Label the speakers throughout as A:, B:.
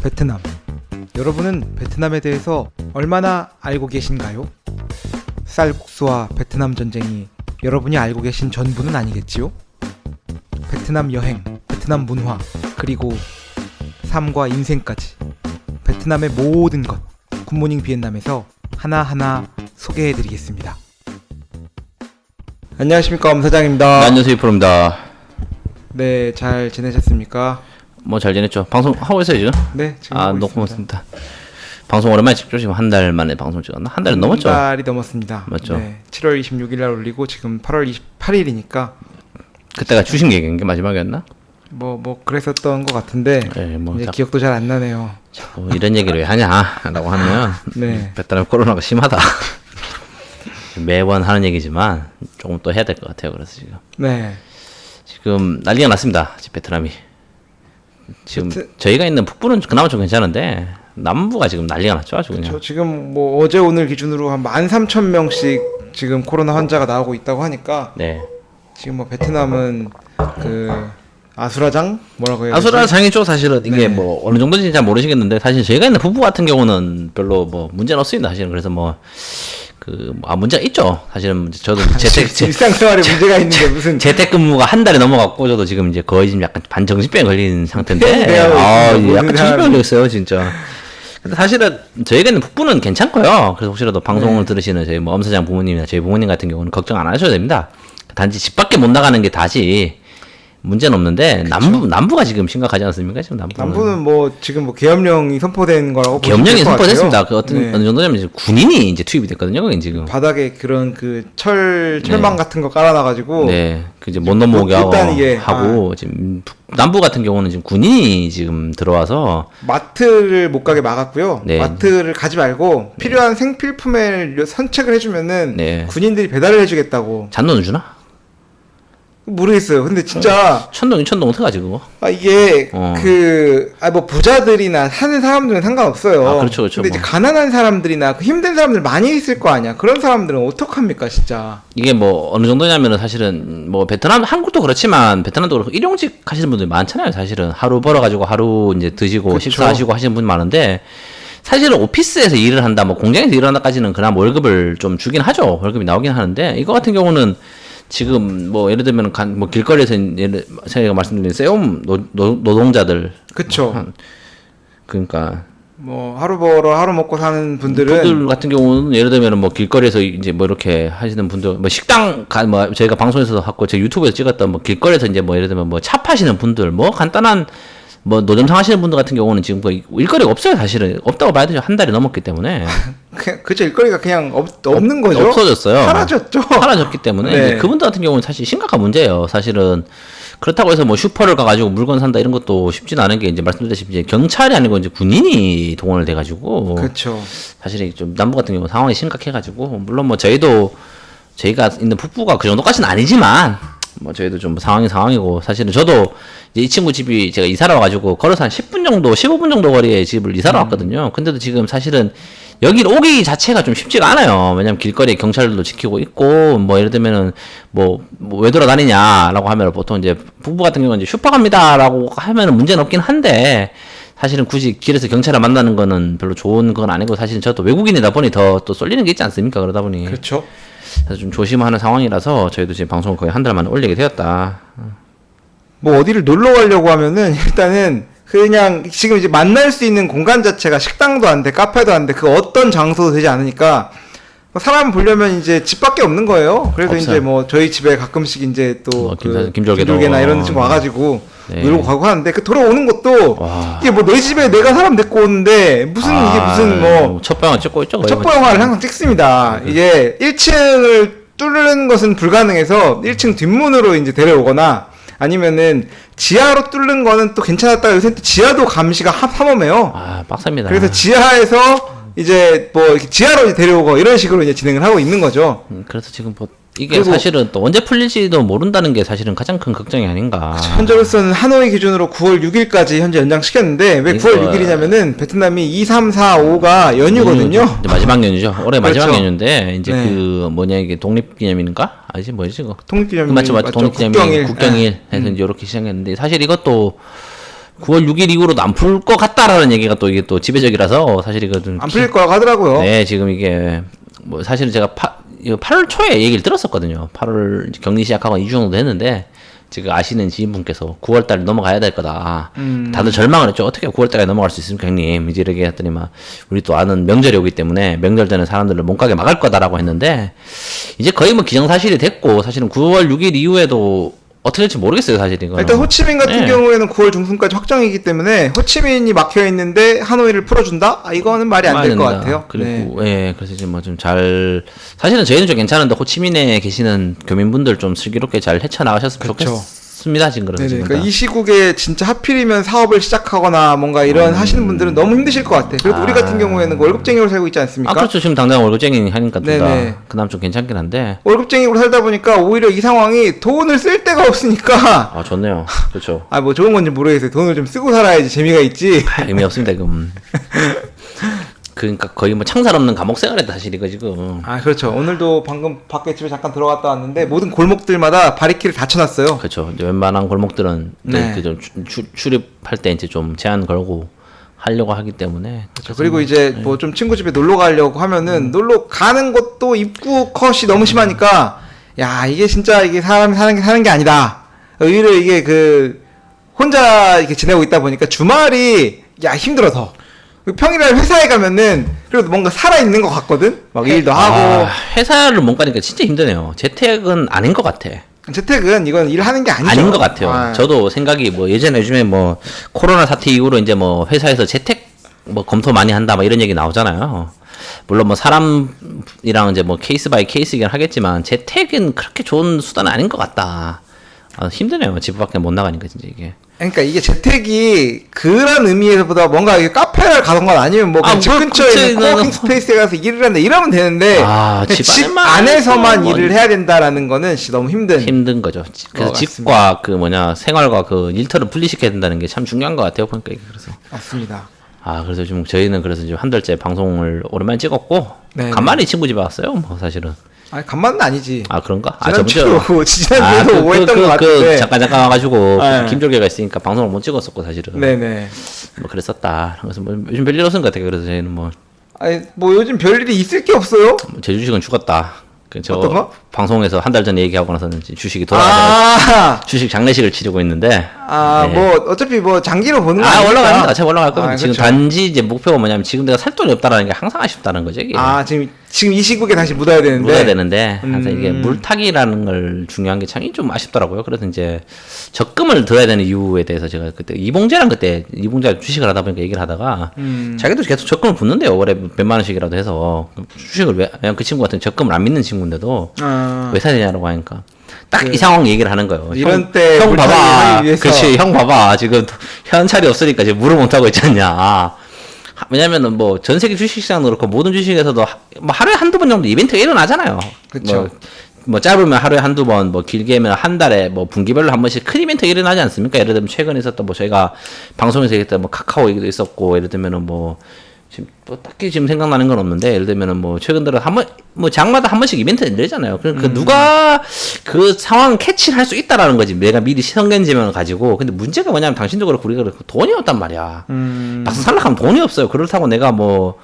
A: 베트남. 여러분은 베트남에 대해서 얼마나 알고 계신가요? 쌀국수와 베트남 전쟁이 여러분이 알고 계신 전부는 아니겠지요? 베트남 여행, 베트남 문화, 그리고 삶과 인생까지 베트남의 모든 것 굿모닝 비엔남에서 하나하나 소개해드리겠습니다. 안녕하십니까, 엄사장입니다.
B: 네, 안녕하세요, 프로입니다.
A: 네, 잘 지내셨습니까?
B: 뭐 잘 지냈죠? 방송 하고 있어요 지금?
A: 네, 지금
B: 하고 있습니다. 방송 오랜만에 찍죠. 지금 한 달 만에 방송 찍었나? 한 달은 넘었죠?
A: 한 달이 넘었습니다.
B: 맞죠?
A: 네, 7월 26일 날 올리고 지금 8월 28일이니까
B: 그때가 주식 얘기한 게 마지막이었나?
A: 뭐 그랬었던 것 같은데
B: 네, 뭐
A: 이제 기억도 잘 안 나네요.
B: 뭐 이런 얘기를 왜 하냐라고 하면
A: 네.
B: 베트남 코로나가 심하다. 매번 하는 얘기지만 조금 또 해야 될 것 같아요. 그래서 지금 난리가 났습니다. 지금 베트남이. 지금 저희가 있는 북부는 그나마 좀 괜찮은데 남부가 지금 난리가 났죠. 아주 그냥.
A: 지금 뭐 어제 오늘 기준으로 한 13,000명씩 지금 코로나 환자가 나오고 있다고 하니까
B: 네.
A: 지금 뭐 베트남은 그 아수라장 뭐라고 해야 되지?
B: 아수라장이죠. 사실은 이게
A: 네.
B: 뭐 어느 정도인지 잘 모르시겠는데 사실 저희가 있는 북부 같은 경우는 별로 뭐 문제는 없습니다. 사실은 그래서 문제가 있죠. 사실은 저도
A: 일상생활에 문제가 있는데 무슨
B: 재택근무가 한 달이 넘어갔고 저도 지금 이제 거의 지금 약간 반정신병에 걸린 상태인데
A: 네,
B: 약간 정신병 걸렸어요 진짜. 근데 사실은 저희가 있는 북부는 괜찮고요. 그래서 혹시라도 방송을 들으시는 저희 뭐 엄사장 부모님이나 저희 부모님 같은 경우는 걱정 안 하셔도 됩니다. 단지 집 밖에 못 나가는 게 다지 문제는 없는데 남부가 지금 심각하지 않습니까? 지금
A: 남부는 뭐 지금 뭐 계엄령이 선포된 거라고
B: 계엄령이 선포됐습니다. 그 어느 정도냐면 이제 군인이 이제 투입이 됐거든요. 거기 지금
A: 바닥에 그런 그 철망 같은 거 깔아놔가지고
B: 그 이제 못 넘어오게 하고
A: 이게
B: 지금 남부 같은 경우는 지금 군인이 지금 들어와서
A: 마트를 못 가게 막았고요.
B: 네.
A: 마트를 가지 말고 필요한 생필품을 선책을 해주면은 군인들이 배달을 해주겠다고.
B: 잔돈을 주나?
A: 모르겠어요. 근데 진짜
B: 천동 어떡하지 그거?
A: 이게 뭐 부자들이나 사는 사람들은 상관없어요.
B: 그렇죠.
A: 근데 이제 가난한 사람들이나 힘든 사람들 많이 있을 거 아니야. 그런 사람들은 어떡합니까, 진짜.
B: 이게 뭐 어느 정도냐면은 사실은 뭐 베트남, 한국도 그렇지만 베트남도 그렇고 일용직 하시는 분들이 많잖아요. 사실은 하루 벌어가지고 하루 이제 드시고
A: 그쵸.
B: 식사하시고 하시는 분이 많은데. 사실은 오피스에서 일을 한다, 뭐 공장에서 일을 한다까지는 그나마 월급을 좀 주긴 하죠. 월급이 나오긴 하는데 이거 같은 경우는 지금 뭐 예를 들면 뭐 길거리에서 제가 말씀드린 세움 노동자들
A: 그쵸.
B: 그러니까
A: 뭐 하루 벌어 하루 먹고 사는 분들
B: 같은 경우는 예를 들면 뭐 길거리에서 이제 뭐 이렇게 하시는 분들 뭐 식당 뭐 저희가 방송에서도 하고 제 유튜브에서 찍었던 뭐 길거리에서 이제 뭐 예를 들면 뭐 차 파시는 분들 뭐 간단한 뭐 노점상 하시는 분들 같은 경우는 지금 뭐 일거리가 없어요. 사실은 없다고 봐야 되죠. 한 달이 넘었기 때문에
A: 그쵸. 일거리가 그냥 없는 거죠.
B: 없어졌어요. 사라졌기 때문에
A: 네.
B: 그분들 같은 경우는 사실 심각한 문제예요. 사실은 그렇다고 해서 뭐 슈퍼를 가가지고 물건 산다 이런 것도 쉽지는 않은 게 이제 말씀드렸다시피 이제 경찰이 아니고 이제 군인이 동원을 돼가지고
A: 그렇죠.
B: 사실 좀 남부 같은 경우 상황이 심각해가지고 물론 뭐 저희가 있는 북부가 그 정도까지는 아니지만 뭐 저희도 좀 상황이고 사실은 저도 이제 이 친구 집이 제가 이사를 와가지고 걸어서 한 10분 정도 15분 정도 거리에 집을 이사를 왔거든요. 근데도 지금 사실은 여기를 오기 자체가 좀 쉽지가 않아요. 왜냐면 길거리에 경찰들도 지키고 있고 뭐 예를 들면은 뭐 왜 돌아다니냐라고 하면 보통 이제 북부 같은 경우는 이제 슈퍼 갑니다라고 하면은 문제는 없긴 한데 사실은 굳이 길에서 경찰을 만나는 거는 별로 좋은 건 아니고 사실은 저도 외국인이다 보니 더 또 쏠리는 게 있지 않습니까? 그러다 보니
A: 그렇죠.
B: 그래서 좀 조심하는 상황이라서 저희도 지금 방송을 거의 한 달 만에 올리게 되었다.
A: 뭐 어디를 놀러 가려고 하면은 일단은 그냥 지금 이제 만날 수 있는 공간 자체가 식당도 안 돼, 카페도 안 돼, 그 어떤 장소도 되지 않으니까 사람 보려면 이제 집밖에 없는 거예요. 그래서 없어요. 이제 뭐 저희 집에 가끔씩 이제 또 김졸개나 이런 친구 와가지고 놀고 가고 하는데 그 돌아오는 것도 이게 뭐 내 집에 내가 사람 데리고 오는데 이게 무슨 뭐
B: 첩보영화 찍고 있죠.
A: 첩보영화를 항상 찍습니다. 이게 1층을 뚫는 것은 불가능해서 1층 뒷문으로 이제 데려오거나 아니면은 지하로 뚫는 거는 또 괜찮았다. 요새 또 지하도 감시가 삼엄해요.
B: 빡셉니다.
A: 그래서 지하에서 이제 뭐 이렇게 지하로 데려오고 이런 식으로 이제 진행을 하고 있는 거죠.
B: 그래서 지금 뭐 이게 사실은 또 언제 풀릴지도 모른다는 게 사실은 가장 큰 걱정이 아닌가.
A: 현재로서는 하노이 기준으로 9월 6일까지 현재 연장시켰는데 왜 9월 6일이냐면은 베트남이 2, 3, 4, 5가 연휴거든요.
B: 마지막 연휴죠. 올해
A: 그렇죠.
B: 마지막 연휴인데 이제 그 뭐냐 이게 독립기념일인가? 아니지 뭐지 이거?
A: 독립기념일.
B: 맞죠. 독립기념일 국경일 해서 이제 이렇게 시작했는데 사실 이것도 9월 6일 이후로도 안 풀 것 같다라는 얘기가 또 이게 또 지배적이라서 사실 이거 좀
A: 안 풀릴 거라고 하더라고요.
B: 네, 지금 이게 뭐 사실은 제가 8월 초에 얘기를 들었었거든요. 8월 이제 격리 시작하고 2주 정도 됐는데 지금 아시는 지인분께서 9월 달에 넘어가야 될 거다. 다들 절망을 했죠. 어떻게 9월 달에 넘어갈 수 있습니까, 형님? 이제 이렇게 했더니 막 우리 또 아는 명절이 오기 때문에 명절 전에 사람들을 못 가게 막을 거다라고 했는데 이제 거의 뭐 기정사실이 됐고 사실은 9월 6일 이후에도 어떻게 될지 모르겠어요, 사실 이거.
A: 일단 호치민 같은
B: 네.
A: 경우에는 9월 중순까지 확정이기 때문에 호치민이 막혀 있는데 하노이를 풀어준다? 이거는 말이 안 될 것 같아요.
B: 그리고 예, 그래서 이제 뭐 좀 잘 사실은 저희는 좀 괜찮은데 호치민에 계시는 교민분들 좀 슬기롭게 잘 헤쳐나가셨으면
A: 그렇죠.
B: 좋겠습니다, 지금 그런
A: 네네.
B: 지금.
A: 그러니까 이 시국에 진짜 하필이면 사업을 시작하거나 뭔가 이런 하시는 분들은 너무 힘드실 것 같아. 그래도 우리 같은 경우에는 월급쟁이로 살고 있지 않습니까?
B: 아, 그렇죠. 지금 당장 월급쟁이 하니까
A: 네네.
B: 둘다 그나마 좀 괜찮긴 한데.
A: 월급쟁이로 살다 보니까 오히려 이 상황이 돈을 쓸 데가 없으니까
B: 아, 좋네요. 그렇죠.
A: 아 뭐 좋은 건지 모르겠어요. 돈을 좀 쓰고 살아야지 재미가 있지.
B: 아, 의미 없습니다, 지금. 그러니까 거의 뭐 창살 없는 감옥 생활이다, 사실 이거 지금.
A: 아 그렇죠. 오늘도 방금 밖에 집에 잠깐 들어갔다 왔는데 모든 골목들마다 바리키를 다 쳐놨어요.
B: 그렇죠. 이제 웬만한 골목들은
A: 네.
B: 그좀 출입할 때 이제 좀 제한 걸고 하려고 하기 때문에.
A: 그렇죠. 그리고 이제 뭐 좀 친구 집에 놀러 가려고 하면은 놀러 가는 것도 입구 컷이 너무 심하니까 야 이게 진짜 이게 사람이 사는 게 아니다. 오히려 이게 그 혼자 이렇게 지내고 있다 보니까 주말이 야 힘들어서 평일날 회사에 가면은 그래도 뭔가 살아 있는 것 같거든. 막 일도 하고
B: 회사를 못 가니까 진짜 힘드네요. 재택은 아닌 것 같아.
A: 재택은 이건 일하는 게 아니죠.
B: 아닌 것 같아요.
A: 아.
B: 저도 생각이 뭐 예전에 요즘에 뭐 코로나 사태 이후로 이제 뭐 회사에서 재택 뭐 검토 많이 한다 뭐 이런 얘기 나오잖아요. 물론 뭐 사람이랑 이제 뭐 케이스 바이 케이스이긴 하겠지만 재택은 그렇게 좋은 수단은 아닌 것 같다. 아, 힘드네요. 집 밖에 못 나가니까 진짜 이게.
A: 그러니까 이게 재택이 그런 의미에서보다 뭔가 이게 카페를 가던가 아니면 뭐 집
B: 뭐
A: 근처에 있는
B: 근처에
A: 코워킹 스페이스에 가서 일을 한다 이러면 되는데
B: 아,
A: 집
B: 집안에만
A: 안에서만
B: 뭐
A: 일을 해야 된다라는 거는 진짜 너무 힘든
B: 거죠. 그래서
A: 맞습니다.
B: 집과 그 뭐냐 생활과 그 일터를 분리시켜야 된다는 게 참 중요한 것 같아요. 보니까 이게 그래서.
A: 맞습니다.
B: 아, 그래서 지금 저희는 그래서 지금 한 달째 방송을 오랜만에 찍었고
A: 네.
B: 간만에 친구 집에 왔어요. 뭐 사실은.
A: 아니 간만은 아니지.
B: 아, 그런가? 아,
A: 지난주도 지난주도 오했던 것
B: 그
A: 같은데.
B: 잠깐 와가지고
A: 네.
B: 김종규가 있으니까 방송을 못 찍었었고 사실은.
A: 네네.
B: 뭐 그랬었다. 그래서 뭐 요즘 별일 없은 것 같아요. 그래서 저희는 뭐
A: 아니 뭐 요즘 별일이 있을 게 없어요.
B: 제주식은 죽었다. 저
A: 어떤 거?
B: 방송에서 한 달 전에 얘기하고 나서는 이제 주식이 돌아가서
A: 아,
B: 주식 장례식을 치르고 있는데. 네.
A: 뭐 어차피 뭐 장기로 보는 거
B: 아,
A: 아니니까.
B: 올라갑니다. 제가 올라갈 겁니다.
A: 아,
B: 지금
A: 그렇죠.
B: 단지 이제 목표가 뭐냐면 지금 내가 살 돈이 없다라는 게 항상 아쉽다는 거죠. 이게.
A: 아 지금 이 시국에 다시 묻어야 되는데.
B: 물어야 되는데 항상 이게 물타기라는 걸 중요한 게 참 좀 아쉽더라고요. 그래서 이제 적금을 들어야 되는 이유에 대해서 제가 그때 이봉재랑 그때 이봉재가 주식을 하다 보니까 얘기를 하다가 자기도 계속 적금을 붓는데요. 월에 몇만 원씩이라도 해서 주식을 왜? 왜냐면 그 친구 같은 적금을 안 믿는 친구인데도 왜 사야 되냐라고 하니까 딱 이 상황 얘기를 하는 거예요.
A: 이런 때
B: 형
A: 물타기
B: 봐봐.
A: 하기 위해서.
B: 그렇지. 형 봐봐. 지금 현찰이 없으니까 지금 물을 못 하고 있지 않냐. 왜냐면은 뭐 전 세계 주식시장도 그렇고 모든 주식에서도 뭐 하루에 한두 번 정도 이벤트가 일어나잖아요.
A: 그쵸.
B: 뭐 짧으면 하루에 한두 번, 뭐 길게면 한 달에 뭐 분기별로 한 번씩 큰 이벤트가 일어나지 않습니까? 예를 들면 최근에 있었던 뭐 저희가 방송에서 얘기했던 뭐 카카오 얘기도 있었고 예를 들면은 뭐 지금 뭐 딱히 지금 생각나는 건 없는데 예를 들면은 뭐 최근 들어 한 번 뭐 장마다 한 번씩 이벤트가 열리잖아요. 그러니까 누가 그 상황 캐치를 할 수 있다라는 거지. 내가 미리 성견지명을 가지고. 근데 문제가 뭐냐면 당신도 그렇고 우리가 그렇고 돈이 없단 말이야. 막상 살락하면 돈이 없어요. 그렇다고 내가 뭐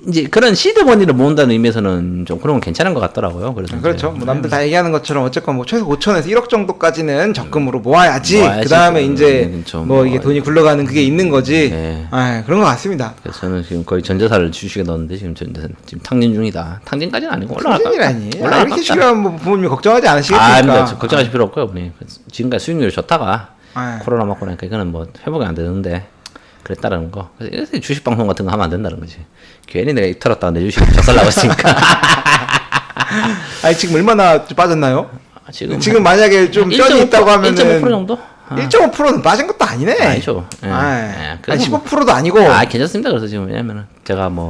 B: 이제 그런 시드머니를 모은다는 의미에서는 좀 그런 건 괜찮은 것 같더라고요. 그래서
A: 그렇죠.
B: 이제
A: 뭐 남들 다 얘기하는 것처럼 어쨌건 뭐 최소 5천에서 1억 정도까지는 적금으로 모아야지.
B: 모아야지.
A: 그 다음에 이제
B: 좀
A: 뭐 이게 돈이 굴러가는 그게 있는 거지.
B: 네.
A: 아 그런 것 같습니다.
B: 그래서 저는 지금 거의 전재산을 주식에 넣었는데 지금 탕진 중이다. 탕진까지는 아니고 올라갈 것
A: 큰일이라니.
B: 같다.
A: 아, 이렇게 주려면 뭐 부모님이 걱정하지 않으시겠습니까?
B: 아, 아닙니다. 걱정하실 필요 없고요. 어머니. 지금까지 수익률이 좋다가
A: 아.
B: 코로나 맞고 나니까 이거는 뭐 회복이 안 되는데 그랬다라는 거. 그래서 이래서 주식 방송 같은 거 하면 안 된다는 거지. 괜히 내가 입 털었다가 내 주식 작살나고 있으니까.
A: 아니 지금 얼마나 빠졌나요? 지금 만약에 좀 쩐이
B: 1.5%,
A: 있다고 하면은
B: 1.5% 정도?
A: 1.5%는 빠진 것도 아니네.
B: 아니죠. 예.
A: 아,
B: 예.
A: 아니,
B: 그래서
A: 15%도 아니고.
B: 아, 괜찮습니다. 그래서 지금 왜냐면은 제가 뭐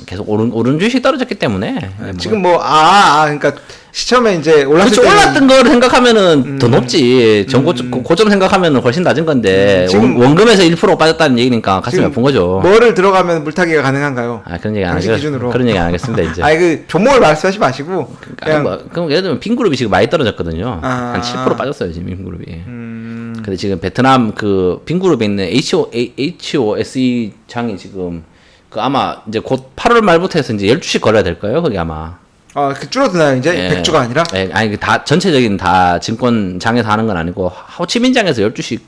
B: 계속 오른 주식이 떨어졌기 때문에
A: 지금 그러니까 시점에 이제 올랐을
B: 그렇죠.
A: 때는
B: 올랐던 걸 생각하면은 더 높지. 고점 생각하면은 훨씬 낮은 건데
A: 지금
B: 원금에서 1% 빠졌다는 얘기니까 가슴이
A: 지금
B: 아픈 거죠.
A: 뭐를 들어가면 물타기가 가능한가요?
B: 아, 그런 얘기 안
A: 당신
B: 하겠
A: 기준으로.
B: 그런 얘기 안 하겠습니다 이제.
A: 아니 그 종목을 말씀하지 마시고
B: 그럼 예를 들면 빈그룹이 지금 많이 떨어졌거든요.
A: 아.
B: 한 7% 빠졌어요 지금 빈그룹이. 근데 지금 베트남 그 빈그룹에 있는 HOSE 장이 지금 그 아마 이제 곧 8월 말부터 해서 이제 12시 걸어야 될 거예요. 거기 아마.
A: 그 줄어드나요 이제?
B: 예.
A: 100주가 아니라?
B: 예, 아니 그 다 전체적인 다 증권장에서 하는 건 아니고 호치민장에서 12시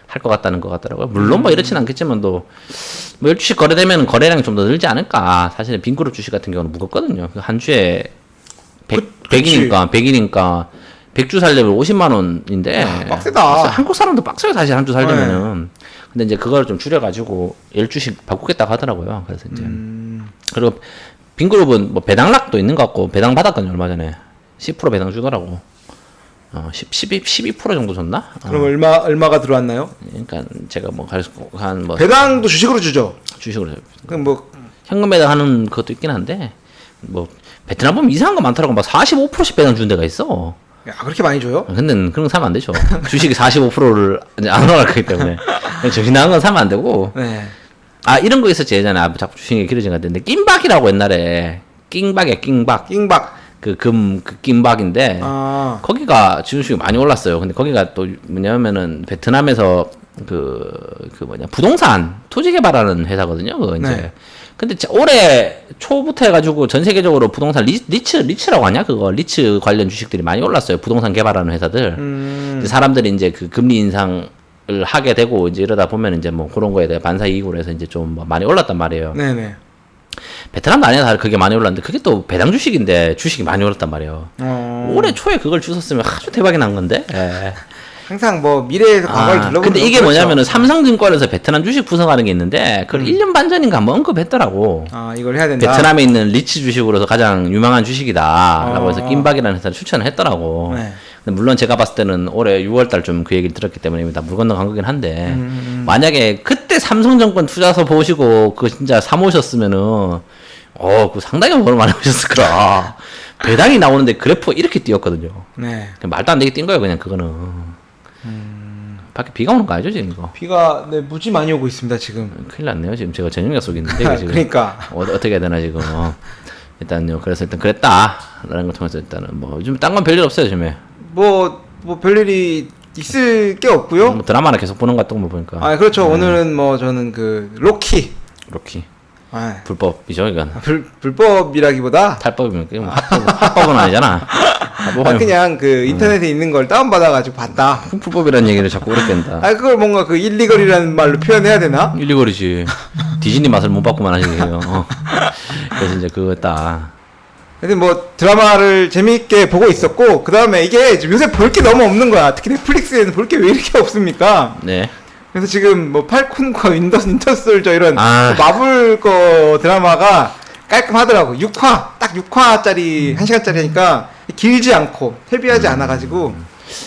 B: 할 것 같다는 것 같더라고요. 물론 뭐 이렇진 않겠지만도 뭐 12시 거래되면 거래량이 좀 더 늘지 않을까. 사실은 빈그룹 주식 같은 경우는 무겁거든요. 한 주에 100이니까 100주 살려면 50만 원인데
A: 빡세다.
B: 한국 사람도 빡세요 사실 한 주 살려면은. 근데 이제 그걸 좀 줄여가지고 10주씩 바꾸겠다고 하더라고요. 그래서 이제 그리고 빈그룹은 뭐 배당락도 있는 것 같고 배당 받았거든요 얼마 전에 10% 배당 주더라고. 12% 정도 줬나?
A: 그럼 얼마가 들어왔나요?
B: 그러니까 제가 뭐 한 뭐
A: 배당도 주식으로 주죠.
B: 주식으로
A: 그럼 뭐
B: 현금 배당하는 것도 있긴 한데 뭐 베트남 보면 이상한 거 많더라고. 막 45%씩 배당 주는 데가 있어.
A: 그렇게 많이 줘요?
B: 근데 그런 거 사면 안 되죠. 주식이 45%를 이제 안 올라갈 거기 때문에 정신 나간 건 사면 안 되고.
A: 네.
B: 이런 거 있었지 예전에 자꾸 주식이 길어진 것 같은데 낀박이라고 옛날에 낑박이야 낑박.
A: 낑박.
B: 그 낑박인데 거기가 주식이 많이 올랐어요. 근데 거기가 또 뭐냐면은 베트남에서 부동산 토지 개발하는 회사거든요. 그거 이제.
A: 네.
B: 근데 올해 초부터 해가지고 전 세계적으로 부동산 리츠라고 하냐? 그거 리츠 관련 주식들이 많이 올랐어요. 부동산 개발하는 회사들. 이제 사람들이 이제 그 금리 인상을 하게 되고 이제 이러다 보면 이제 뭐 그런 거에 대해 반사 이익으로 해서 이제 좀 많이 올랐단 말이에요.
A: 네네.
B: 베트남도 아니야 다 그게 많이 올랐는데 그게 또 배당 주식인데 주식이 많이 올랐단 말이에요. 올해 초에 그걸 주웠으면 아주 대박이 난 건데. 예.
A: 항상 뭐 미래에서 과거를 둘러보는.
B: 근데 이게
A: 그렇죠.
B: 뭐냐면은 삼성증권에서 베트남 주식 구성하는 게 있는데 그걸 1년 반 전인가 한번 언급했더라고.
A: 이걸 해야 된다.
B: 베트남에 있는 리츠 주식으로서 가장 유명한 주식이다라고 해서 낀박이라는 회사를 추천을 했더라고.
A: 네.
B: 근데 물론 제가 봤을 때는 올해 6월달 좀 그 얘기를 들었기 때문에 이미 다 물 건너간 거긴 한데 만약에 그때 삼성증권 투자서 보시고 그거 진짜 사모셨으면은 그 상당히 뭘 많이 보셨을 거라. 배당이 나오는데 그래프가 이렇게 띄었거든요.
A: 네.
B: 말도 안 되게 뛴 거예요 그냥 그거는. 밖에 비가 오는 거 아니죠 지금 이거?
A: 비가 무지 많이 오고 있습니다 지금.
B: 큰일 났네요 지금 제가 저녁 약속이 있는데 이거 지금.
A: 그러니까.
B: 어떻게 해야 되나 지금. 일단요 그래서 일단 그랬다라는 걸 통해서 일단은 뭐 요즘 딴 건 별일 없어요 요즘에.
A: 뭐 별일이 있을 게 없고요.
B: 뭐 드라마나 계속 보는 것 같은 거 보니까.
A: 그렇죠. 오늘은 뭐 저는 그 로키.
B: 불법이죠 이건.
A: 불법이라기보다
B: 탈법이면 합법은 아니잖아.
A: 그냥 그 인터넷에 있는 걸 다운받아가지고 봤다.
B: 불법이라는 얘기를 자꾸 그렇게 한다.
A: 그걸 뭔가 그 일리걸이라는 말로 표현해야 되나?
B: 일리거리지. 디즈니 맛을 못 받고만 하시게요. 그래서 이제 그거 딱.
A: 근데 뭐 드라마를 재미있게 보고 있었고 그 다음에 이게 요새 볼 게 너무 없는 거야. 특히 넷플릭스에는 볼 게 왜 이렇게 없습니까?
B: 네.
A: 그래서 지금 뭐 팔콘과 윈터솔저 이런 마블 거 드라마가 깔끔하더라고. 6화 딱 6화짜리 1시간짜리 하니까 길지 않고 헤비하지 않아가지고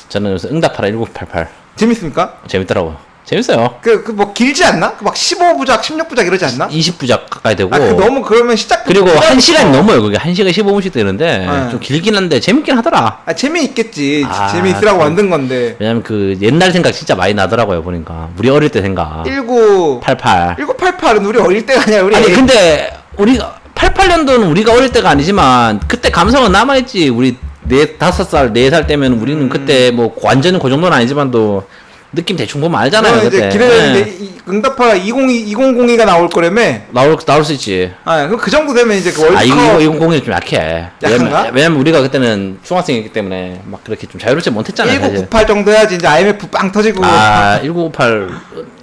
B: 저는 그래서 응답하라 1988
A: 재밌습니까?
B: 재밌더라고. 재밌어요.
A: 뭐 길지 않나? 막 15부작 16부작 이러지 않나?
B: 20부작 가까이 되고.
A: 너무 그러면 시작.
B: 그리고 1시간이 넘어요. 그게 1시간 15분씩 되는데 좀 길긴 한데 재밌긴 하더라.
A: 재미있겠지. 재미있으라고 만든 건데.
B: 왜냐면 그 옛날 생각 진짜 많이 나더라고요. 보니까 우리 어릴 때 생각. 1988은
A: 우리 어릴 때가 아니야. 우리
B: 근데 우리가 88년도는 우리가 어릴 때가 아니지만 그때 감성은 남아있지. 우리 5살 4살 때면 우리는 그때 뭐 완전히 그 정도는 아니지만도 느낌 대충 보면 알잖아요.
A: 그때. 이제 기대되는데 응답하라 2002가 나올 거라며.
B: 나올 수 있지.
A: 그럼 그 정도 되면 이제 그 월드컵.
B: 2002는 좀 약해.
A: 약한가?
B: 왜냐면 우리가 그때는 중학생이기 때문에 막 그렇게 좀 자유롭지 못했잖아요.
A: 1998 정도 해야지 이제 IMF 빵 터지고.
B: 1998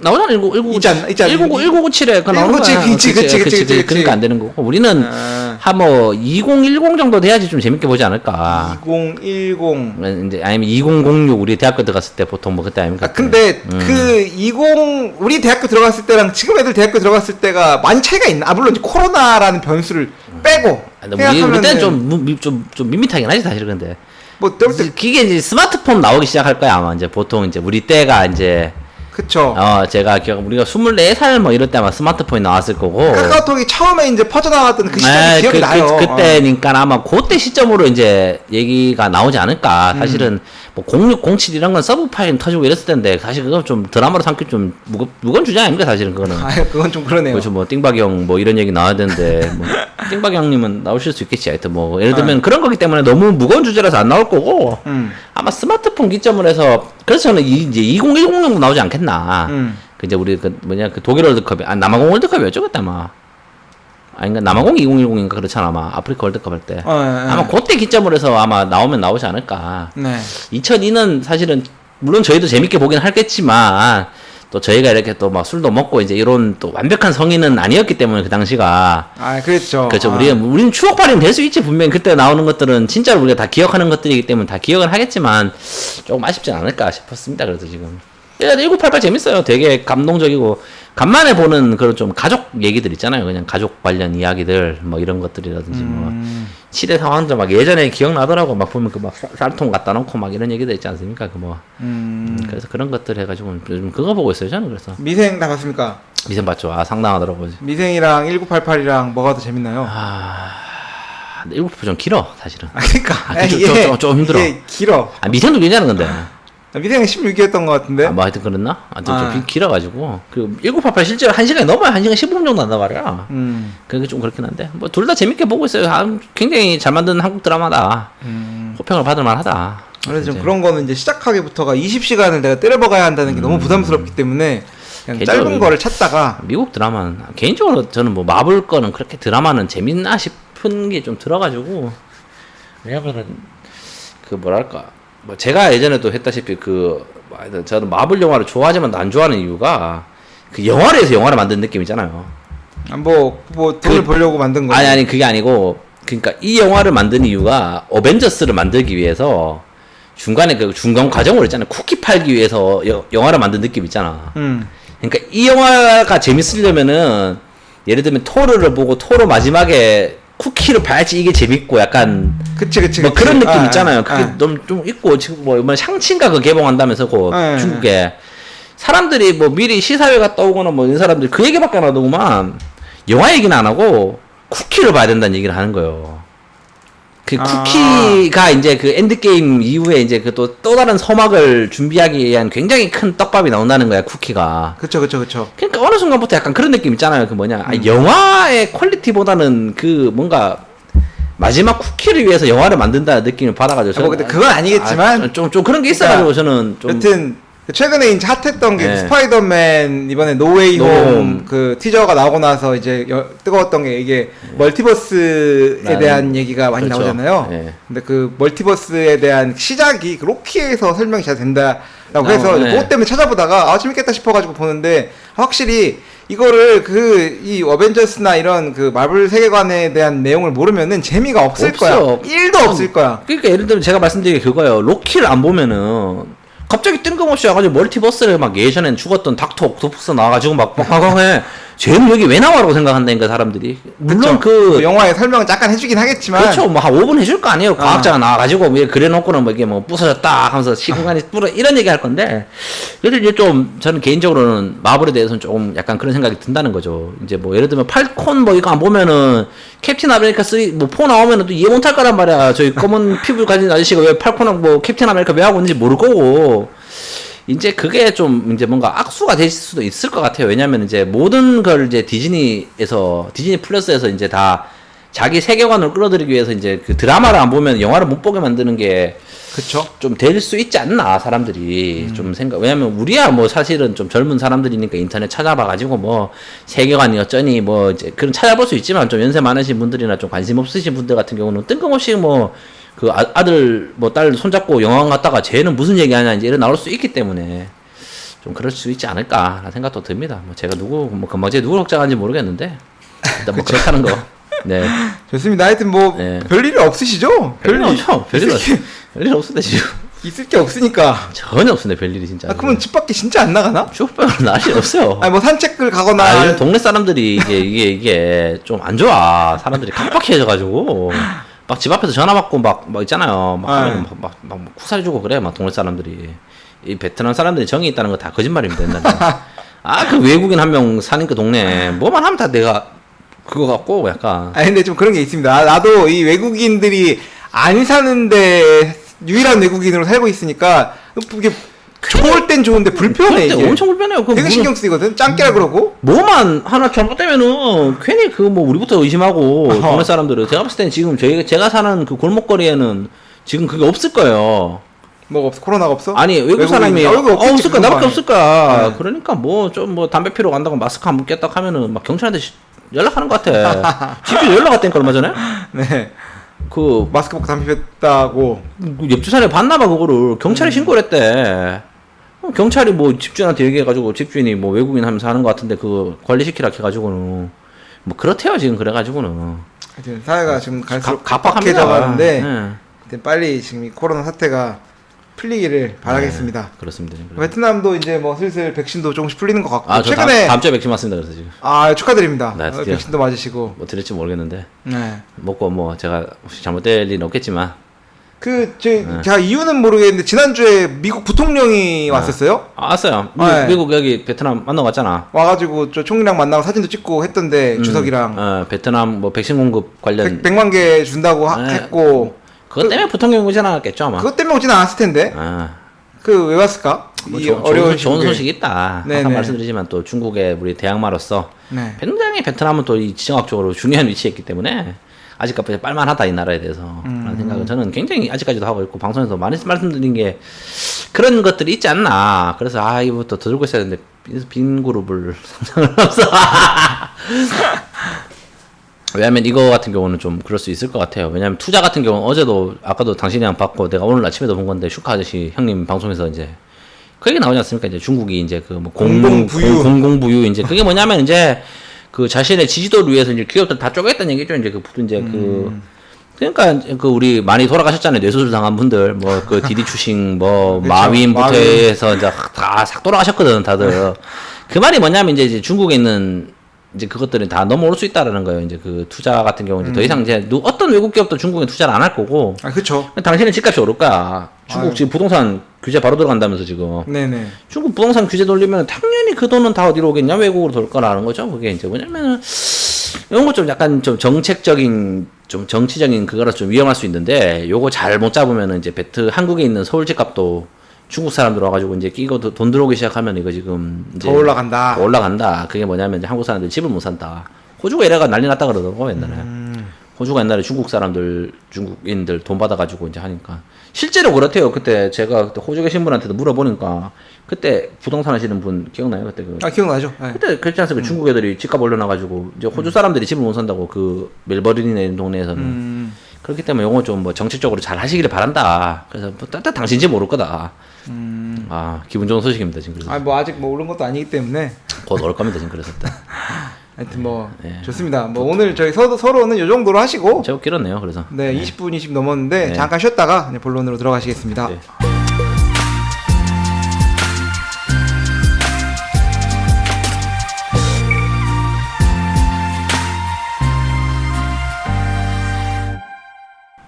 B: 나오잖아. 1997에 그거 나오는 거야.
A: 그치.
B: 그러니까 안 되는 거고. 우리는 한 뭐 2010 정도 돼야지 좀 재밌게 보지 않을까.
A: 2010.
B: 이제 아니면 2006 우리 대학교 들어갔을 때 보통 뭐 그때 아닙니까?
A: 근데 우리 대학교 들어갔을 때랑 지금 애들 대학교 들어갔을 때가 많이 차이가 있나? 물론 이제 코로나라는 변수를 빼고.
B: 우리 때는 좀 밋밋하긴 하지 사실. 근데
A: 뭐
B: 그게 이제 스마트폰 나오기 시작할 거야 아마. 이제 보통 이제 우리 때가 이제.
A: 그쵸.
B: 제가 우리가 24살 뭐 이럴 때 아마 스마트폰이 나왔을 거고.
A: 카카오톡이 처음에 이제 퍼져나왔던 그 시점이 기억이 나요.
B: 그때니까 아마 그때 시점으로 이제 얘기가 나오지 않을까. 사실은 뭐 06, 07 이런 건 서브 파일 터지고 이랬을 텐데 사실 그건 좀 드라마로 삼기 좀 무거운 주제 아닙니까 사실은 그거는.
A: 아, 그건 좀 그러네요.
B: 그렇죠. 뭐 띵박이 형 뭐 이런 얘기 나와야 되는데 뭐 띵박이 형님은 나오실 수 있겠지. 하여튼 뭐 예를 들면 그런 거기 때문에 너무 무거운 주제라서 안 나올 거고 아마 스마트폰 기점을 해서 그래서 저는 이제 2010년도 나오지 않겠나. 그 이제 우리 그 뭐냐 그 독일 월드컵이 남아공 월드컵이었죠 그때 아마. 아닌가 남아공 2010인가 그렇잖아 아마 아프리카 월드컵 할 때. 아마 그때 기점으로 해서 아마 나오면 나오지 않을까.
A: 네.
B: 2002는 사실은 물론 저희도 재밌게 보긴 하겠지만 또 저희가 이렇게 또 막 술도 먹고 이제 이런 또 완벽한 성인은 아니었기 때문에 그 당시가.
A: 아, 그렇죠.
B: 그렇죠. 우리는 추억팔이는 될 수 있지. 분명히 그때 나오는 것들은 진짜로 우리가 다 기억하는 것들이기 때문에 다 기억은 하겠지만 조금 아쉽지 않을까 싶었습니다. 그래서 지금 1988 재밌어요. 되게 감동적이고 간만에 보는 그런 좀 가족 얘기들 있잖아요. 그냥 가족 관련 이야기들 뭐 이런 것들이라든지 뭐 시대 상황들 막 예전에 기억나더라고. 막 보면 그 막 쌀통 갖다 놓고 막 이런 얘기들 있지 않습니까? 그 뭐 그래서 그런 것들 해가지고 요즘 그거 보고 있어요. 저는 그래서
A: 미생 다 봤습니까?
B: 미생 봤죠. 아 상당하더라고요.
A: 미생이랑 1988이랑 뭐가 더 재밌나요?
B: 아 1988 좀 길어 사실은.
A: 아, 그러니까
B: 좀 힘들어.
A: 이게 길어.
B: 아 미생도 괜찮은 건데.
A: 미생은 16이었던 것 같은데.
B: 뭐 하여튼 그랬나? 좀 길어가지고 그 1988 실제로 1시간이 넘어야 1시간 15분 정도 난단 말이야. 그게 좀 그렇긴 한데 뭐 둘 다 재밌게 보고 있어요. 굉장히 잘 만든 한국 드라마다. 호평을 받을 만하다.
A: 그래서 좀 그런 거는 이제 시작하기부터가 20시간을 내가 때려박아야 한다는 게 너무 부담스럽기 때문에 그냥 짧은 거를 찾다가.
B: 미국 드라마는 개인적으로 저는 뭐 마블 거는 그렇게 드라마는 재밌나 싶은 게 좀 들어가지고 왜냐면은 그 뭐랄까 뭐 제가 예전에도 했다시피 저는 마블 영화를 좋아하지만 안 좋아하는 이유가 그 영화를 해서 영화를 만든 느낌이잖아요.
A: 뭐 돈을 벌려고 만든 거.
B: 아니 그게 아니고 그러니까 이 영화를 만든 이유가 어벤져스를 만들기 위해서 중간에 그 중간 과정으로 있잖아요. 쿠키 팔기 위해서 영화를 만든 느낌 있잖아. 그러니까 이 영화가 재밌으려면은 예를 들면 토르를 보고 토르 마지막에 쿠키를 봐야지 이게 재밌고 약간
A: 그치.
B: 뭐 그런 느낌 있잖아요. 그게 너무 좀 있고 지금 뭐 이번 샹치인가 그 개봉한다면서 중국에 사람들이 뭐 미리 시사회 갔다 오거나 뭐 이런 사람들이 그 얘기밖에 안 하더구만. 영화 얘기는 안 하고 쿠키를 봐야 된다는 얘기를 하는 거예요. 그 쿠키가 이제 그 엔드게임 이후에 이제 그 또 다른 서막을 준비하기 위한 굉장히 큰 떡밥이 나온다는 거야, 쿠키가.
A: 그쵸.
B: 그러니까 어느 순간부터 약간 그런 느낌 있잖아요. 그 뭐냐. 영화의 퀄리티보다는 그 뭔가 마지막 쿠키를 위해서 영화를 만든다는 느낌을 받아가지고.
A: 근데 그건 아니겠지만.
B: 좀 그런 게 있어가지고 저는 좀.
A: 여튼. 최근에 이제 핫했던 게
B: 네.
A: 스파이더맨 이번에 노웨이 홈 그 티저가 나오고 나서 이제 뜨거웠던 게 이게 멀티버스에 대한 얘기가 많이
B: 그렇죠.
A: 나오잖아요.
B: 네.
A: 근데 그 멀티버스에 대한 시작이 그 로키에서 설명이 잘 된다라고 해서
B: 네.
A: 그것 때문에 찾아보다가 재밌겠다 싶어가지고 보는데 확실히 이거를 이 어벤져스나 이런 그 마블 세계관에 대한 내용을 모르면은 재미가 없을 거야. 1도 없을 거야.
B: 그러니까 예를 들면 제가 말씀드린 게 그거예요. 로키를 안 보면은 갑자기 뜬금없이 와가지고 멀티버스를 막 예전엔 죽었던 닥터 옥토퍼스 나와가지고 막 해. 쟤는 여기 왜 나와라고 생각한다니까 사람들이. 물론 그
A: 영화에 설명을 잠깐 해주긴 하겠지만.
B: 그렇죠. 뭐 한 5분 해줄 거 아니에요. 과학자가 나와가지고 뭐 그래놓고는 뭐 이게 뭐 부서졌다 하면서 시공간이 이런 얘기 할 건데. 그래서 이제 좀 저는 개인적으로는 마블에 대해서는 조금 약간 그런 생각이 든다는 거죠. 이제 뭐 예를 들면 팔콘 뭐 이거 안 보면은 캡틴 아메리카 3 뭐 4 나오면은 또 이해 못할 거란 말이야. 저희 검은 피부 가진 아저씨가 왜 팔콘하고 뭐 캡틴 아메리카 왜 하고 있는지 모를 거고. 이제 그게 좀 이제 뭔가 악수가 될 수도 있을 것 같아요. 왜냐면 이제 모든 걸 이제 디즈니 플러스에서 이제 다 자기 세계관을 끌어들이기 위해서 이제 그 드라마를 안 보면 영화를 못 보게 만드는 게
A: 그쵸.
B: 좀 될 수 있지 않나, 사람들이. 좀 왜냐면 우리야 뭐 사실은 좀 젊은 사람들이니까 인터넷 찾아봐가지고 뭐 세계관이 어쩌니 뭐 이제 그런 찾아볼 수 있지만 좀 연세 많으신 분들이나 좀 관심 없으신 분들 같은 경우는 뜬금없이 뭐 그 아들 뭐 딸 손잡고 영화관 갔다가 쟤는 무슨 얘기하냐 이제 이런 나올 수 있기 때문에 좀 그럴 수 있지 않을까라는 생각도 듭니다. 뭐 제가 금방제 누구를 걱정하는지 모르겠는데 일단 뭐 그렇다는 거. 네.
A: 좋습니다. 하여튼 뭐 별일이 없으시죠?
B: 별일 없죠. 별일 없습니다 지금.
A: 있을 게 없으니까.
B: 전혀 없습니다. 별일이 진짜.
A: 그러면 집 밖에 진짜 안 나가나?
B: 슈퍼는 날이 없어요.
A: 뭐 산책을 가거나.
B: 요즘 동네 사람들이 이게 좀 안 좋아. 사람들이 깜빡해져가지고. 막 집 앞에서 전화 받고 막 있잖아요. 막 쿠사리 주고 그래. 막 동네 사람들이. 이 베트남 사람들이 정이 있다는 거 다 거짓말입니다. 옛날에. 그 외국인 한 명 사니까 동네에 뭐만 하면 다 내가 그거 갖고 약간.
A: 근데 좀 그런 게 있습니다. 나도 이 외국인들이 안 사는데 유일한 외국인으로 살고 있으니까 이게 좋을 땐 좋은데 불편해
B: 그때
A: 이게.
B: 엄청 불편해요.
A: 되게 신경 쓰이거든. 짱깨라 그러고.
B: 뭐만 하나 잘못되면은 괜히 그 뭐 우리부터 의심하고 동네 사람들은 제가 봤을 때는 지금 제가 사는 그 골목거리에는 지금 그게 없을 거예요.
A: 뭐가 없어? 코로나가 없어?
B: 아니 외국 사람이
A: 외국인 없겠지,
B: 없을까
A: 그건
B: 나밖에
A: 아니야.
B: 없을까.
A: 네.
B: 그러니까 뭐 좀 뭐 담배 피러 간다고 마스크 안 꼈다 하면은 막 경찰한테 연락하는 것 같아. 집에 연락 왔다니까 얼마 전에.
A: 네.
B: 그
A: 마스크 벗고 담배 폈다고.
B: 옆집 사람이 봤나봐 그거를 경찰에 신고를 했대. 경찰이 뭐 집주인한테 얘기해가지고 집주인이 뭐 외국인 하면서 하는 것 같은데 그 관리시키라 해가지고는 뭐 그렇대요 지금 그래가지고는.
A: 하여튼 사회가 지금 갈수록
B: 갑박합니다.
A: 각박해져가는데
B: 네.
A: 하여튼 빨리 지금 이 코로나 사태가 풀리기를 바라겠습니다.
B: 그렇습니다. 지금.
A: 베트남도 이제 뭐 슬슬 백신도 조금씩 풀리는 것 같고
B: 아, 저
A: 최근에
B: 다음 주에 백신 맞습니다. 그래서 지금
A: 축하드립니다.
B: 네, 드디어.
A: 백신도 맞으시고.
B: 뭐 들을지 모르겠는데
A: 네.
B: 먹고 뭐 제가 혹시 잘못될 일은 없겠지만
A: 제가 이유는 모르겠는데 지난주에 미국 부통령이 왔었어요.
B: 왔어요.
A: 네.
B: 미국 여기 베트남 만나고 왔잖아.
A: 와가지고 저 총리랑 만나고 사진도 찍고 했던데 주석이랑
B: 베트남 뭐 백신 공급 관련
A: 100만 개 준다고
B: 네.
A: 했고
B: 그것 때문에 부통령 오지 않았겠죠 아마.
A: 그것 때문에 오지는 않았을 텐데
B: 아,
A: 그 왜 왔을까?
B: 뭐
A: 이
B: 좋은
A: 어려운
B: 좋은
A: 시국에.
B: 소식이 있다.
A: 네네.
B: 항상 말씀드리지만 또 중국의 우리 대항마로서
A: 네.
B: 굉장히 베트남은 또 이 지정학적으로 중요한 위치에 있기 때문에 아직까지 빨만하다 이 나라에 대해서 라는 생각은 저는 굉장히 아직까지도 하고 있고 방송에서 많이 말씀드린 게 그런 것들이 있지 않나. 그래서 이거부터 더 들고 있어야 되는데 빈 그룹을 상상을 없어. 왜냐면 이거 같은 경우는 좀 그럴 수 있을 것 같아요. 왜냐면 투자 같은 경우는 어제도 아까도 당신이랑 봤고 내가 오늘 아침에도 본 건데 슈카 아저씨 형님 방송에서 이제 그 얘기 나오지 않습니까? 이제 중국이 이제 그 뭐 공공부유 이제 그게 뭐냐면 이제 그 자신의 지지도를 위해서 이제 기업들 다 쪼개겠다는 얘기죠. 이제 그러니까 그 우리 많이 돌아가셨잖아요. 뇌수술 당한 분들 뭐 그 디디 추싱 뭐
A: 그렇죠.
B: 마윈부터 해서 이제 다 싹 돌아가셨거든 다들. 그 말이 뭐냐면 이제 중국에 있는 이제 그것들이 다 넘어올 수 있다라는 거예요. 이제 그 투자 같은 경우 이제 더 이상 이제 어떤 외국 기업도 중국에 투자를 안 할 거고.
A: 그렇죠.
B: 당신은 집값이 오를 거야. 중국 지금 부동산 규제 바로 들어간다면서 지금.
A: 네네.
B: 중국 부동산 규제 돌리면 당연히 그 돈은 다 어디로 오겠냐? 외국으로 돌 거라는 거죠. 그게 이제 뭐냐면은 이런 거 좀 약간 좀 정책적인 좀 정치적인 그거라 좀 위험할 수 있는데 요거 잘 못 잡으면은 이제 한국에 있는 서울 집값도 중국 사람들 와가지고 이제 끼고 돈 들어오기 시작하면 이거 지금 이제
A: 더 올라간다.
B: 더 올라간다. 그게 뭐냐면 이제 한국 사람들 집을 못 산다. 호주가 이래가 난리 났다 그러더라고 옛날에. 호주가 옛날에 중국인들 돈 받아가지고 이제 하니까 실제로 그렇대요. 그때 제가 그때 호주 계신 분한테도 물어보니까 그때 부동산 하시는 분 기억나요? 그때
A: 기억나죠. 네.
B: 그때 그렇지 않습니까? 중국 애들이 집값 올려놔가지고 이제 호주 사람들이 집을 못 산다고 그 멜버른이나 이런 동네에서는 그렇기 때문에 요거 좀 뭐 정책적으로 잘 하시기를 바란다. 그래서 뭐 당신 집 모를 거다. 기분 좋은 소식입니다 지금. 그래서
A: 뭐 아직 뭐 오른 것도 아니기 때문에
B: 곧 올 겁니다 지금 그래서 때.
A: 하여튼 뭐 좋습니다. 뭐 오늘 저희 서로는 요 정도로 하시고
B: 제법 길었네요. 그래서
A: 네 20분 20 넘었는데
B: 네.
A: 잠깐 쉬었다가 이제 본론으로 들어가시겠습니다.
B: 네.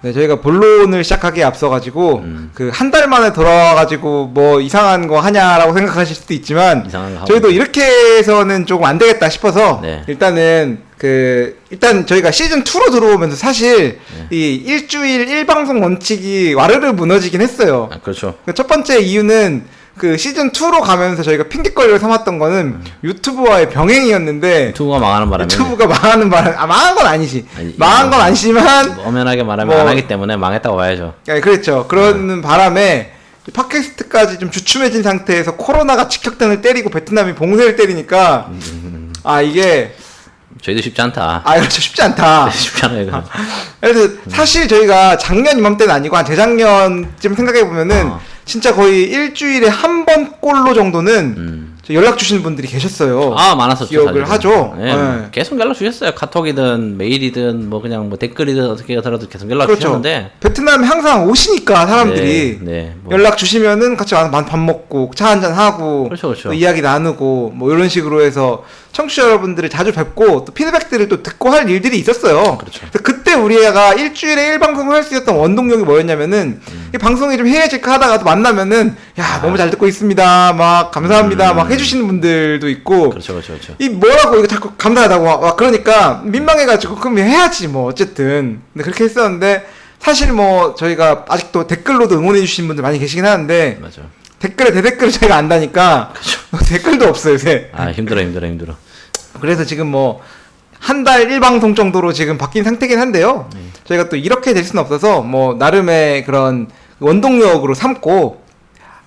A: 네, 저희가 본론을 시작하기에 앞서가지고 그 한 달 만에 돌아와가지고 뭐 이상한 거 하냐라고 생각하실 수도 있지만
B: 이상한 거 하고
A: 저희도 이렇게 해서는 조금 안 되겠다 싶어서
B: 네.
A: 일단 저희가 시즌 2로 들어오면서 사실 이 일주일 1방송 원칙이 와르르 무너지긴 했어요.
B: 그렇죠.
A: 첫 번째 이유는 그 시즌 2로 가면서 저희가 핑계거리를 삼았던 거는 유튜브와의 병행이었는데
B: 유튜브가 망하는 바람에
A: 유튜브가 망하는 망한 건 아니지.
B: 아니,
A: 망한 건 아니지만
B: 엄연하게 말하면
A: 뭐-
B: 안 하기 때문에 망했다고 봐야죠.
A: 그렇죠. 그러는 바람에 팟캐스트까지 좀 주춤해진 상태에서 코로나가 직격탄을 때리고 베트남이 봉쇄를 때리니까 이게
B: 저희도 쉽지 않다.
A: 그렇죠. 쉽지 않다.
B: 쉽지 않아요. 이거.
A: 그래서 사실 저희가 작년 이맘때는 아니고 한 재작년쯤 생각해 보면은 진짜 거의 일주일에 한 번 꼴로 정도는 저 연락 주시는 분들이 계셨어요.
B: 많았었죠.
A: 기억을
B: 사실은.
A: 하죠.
B: 네.
A: 네.
B: 계속 연락 주셨어요. 카톡이든 메일이든 뭐 그냥 뭐 댓글이든 어떻게 하더라도 계속 연락
A: 그렇죠.
B: 주셨는데.
A: 베트남에 항상 오시니까 사람들이
B: 뭐.
A: 연락 주시면은 같이 와서 밥 먹고 차 한잔 하고
B: 그렇죠.
A: 또 이야기 나누고 뭐 이런 식으로 해서 청취자 여러분들을 자주 뵙고 또 피드백들을 또 듣고 할 일들이 있었어요.
B: 그렇죠.
A: 그래서 그때 우리가 일주일에 1방송을 할 수 있었던 원동력이 뭐였냐면은 이 방송이 좀 해야질까 하다가 또 만나면은 너무 잘 듣고 있습니다. 막 감사합니다. 막 해주시는 분들도 있고.
B: 그렇죠.
A: 이 뭐라고 이거 자꾸 감사하다고 막 그러니까 민망해가지고 그럼 해야지 뭐 어쨌든. 근데 그렇게 했었는데 사실 뭐 저희가 아직도 댓글로도 응원해 주시는 분들 많이 계시긴 하는데
B: 맞아.
A: 댓글에 대댓글을 저희가 안다니까 댓글도 없어요 요새.
B: 아 힘들어.
A: 그래서 지금 뭐 한 달 1방송 정도로 지금 바뀐 상태긴 한데요. 저희가 또 이렇게 될 수는 없어서 뭐 나름의 그런 원동력으로 삼고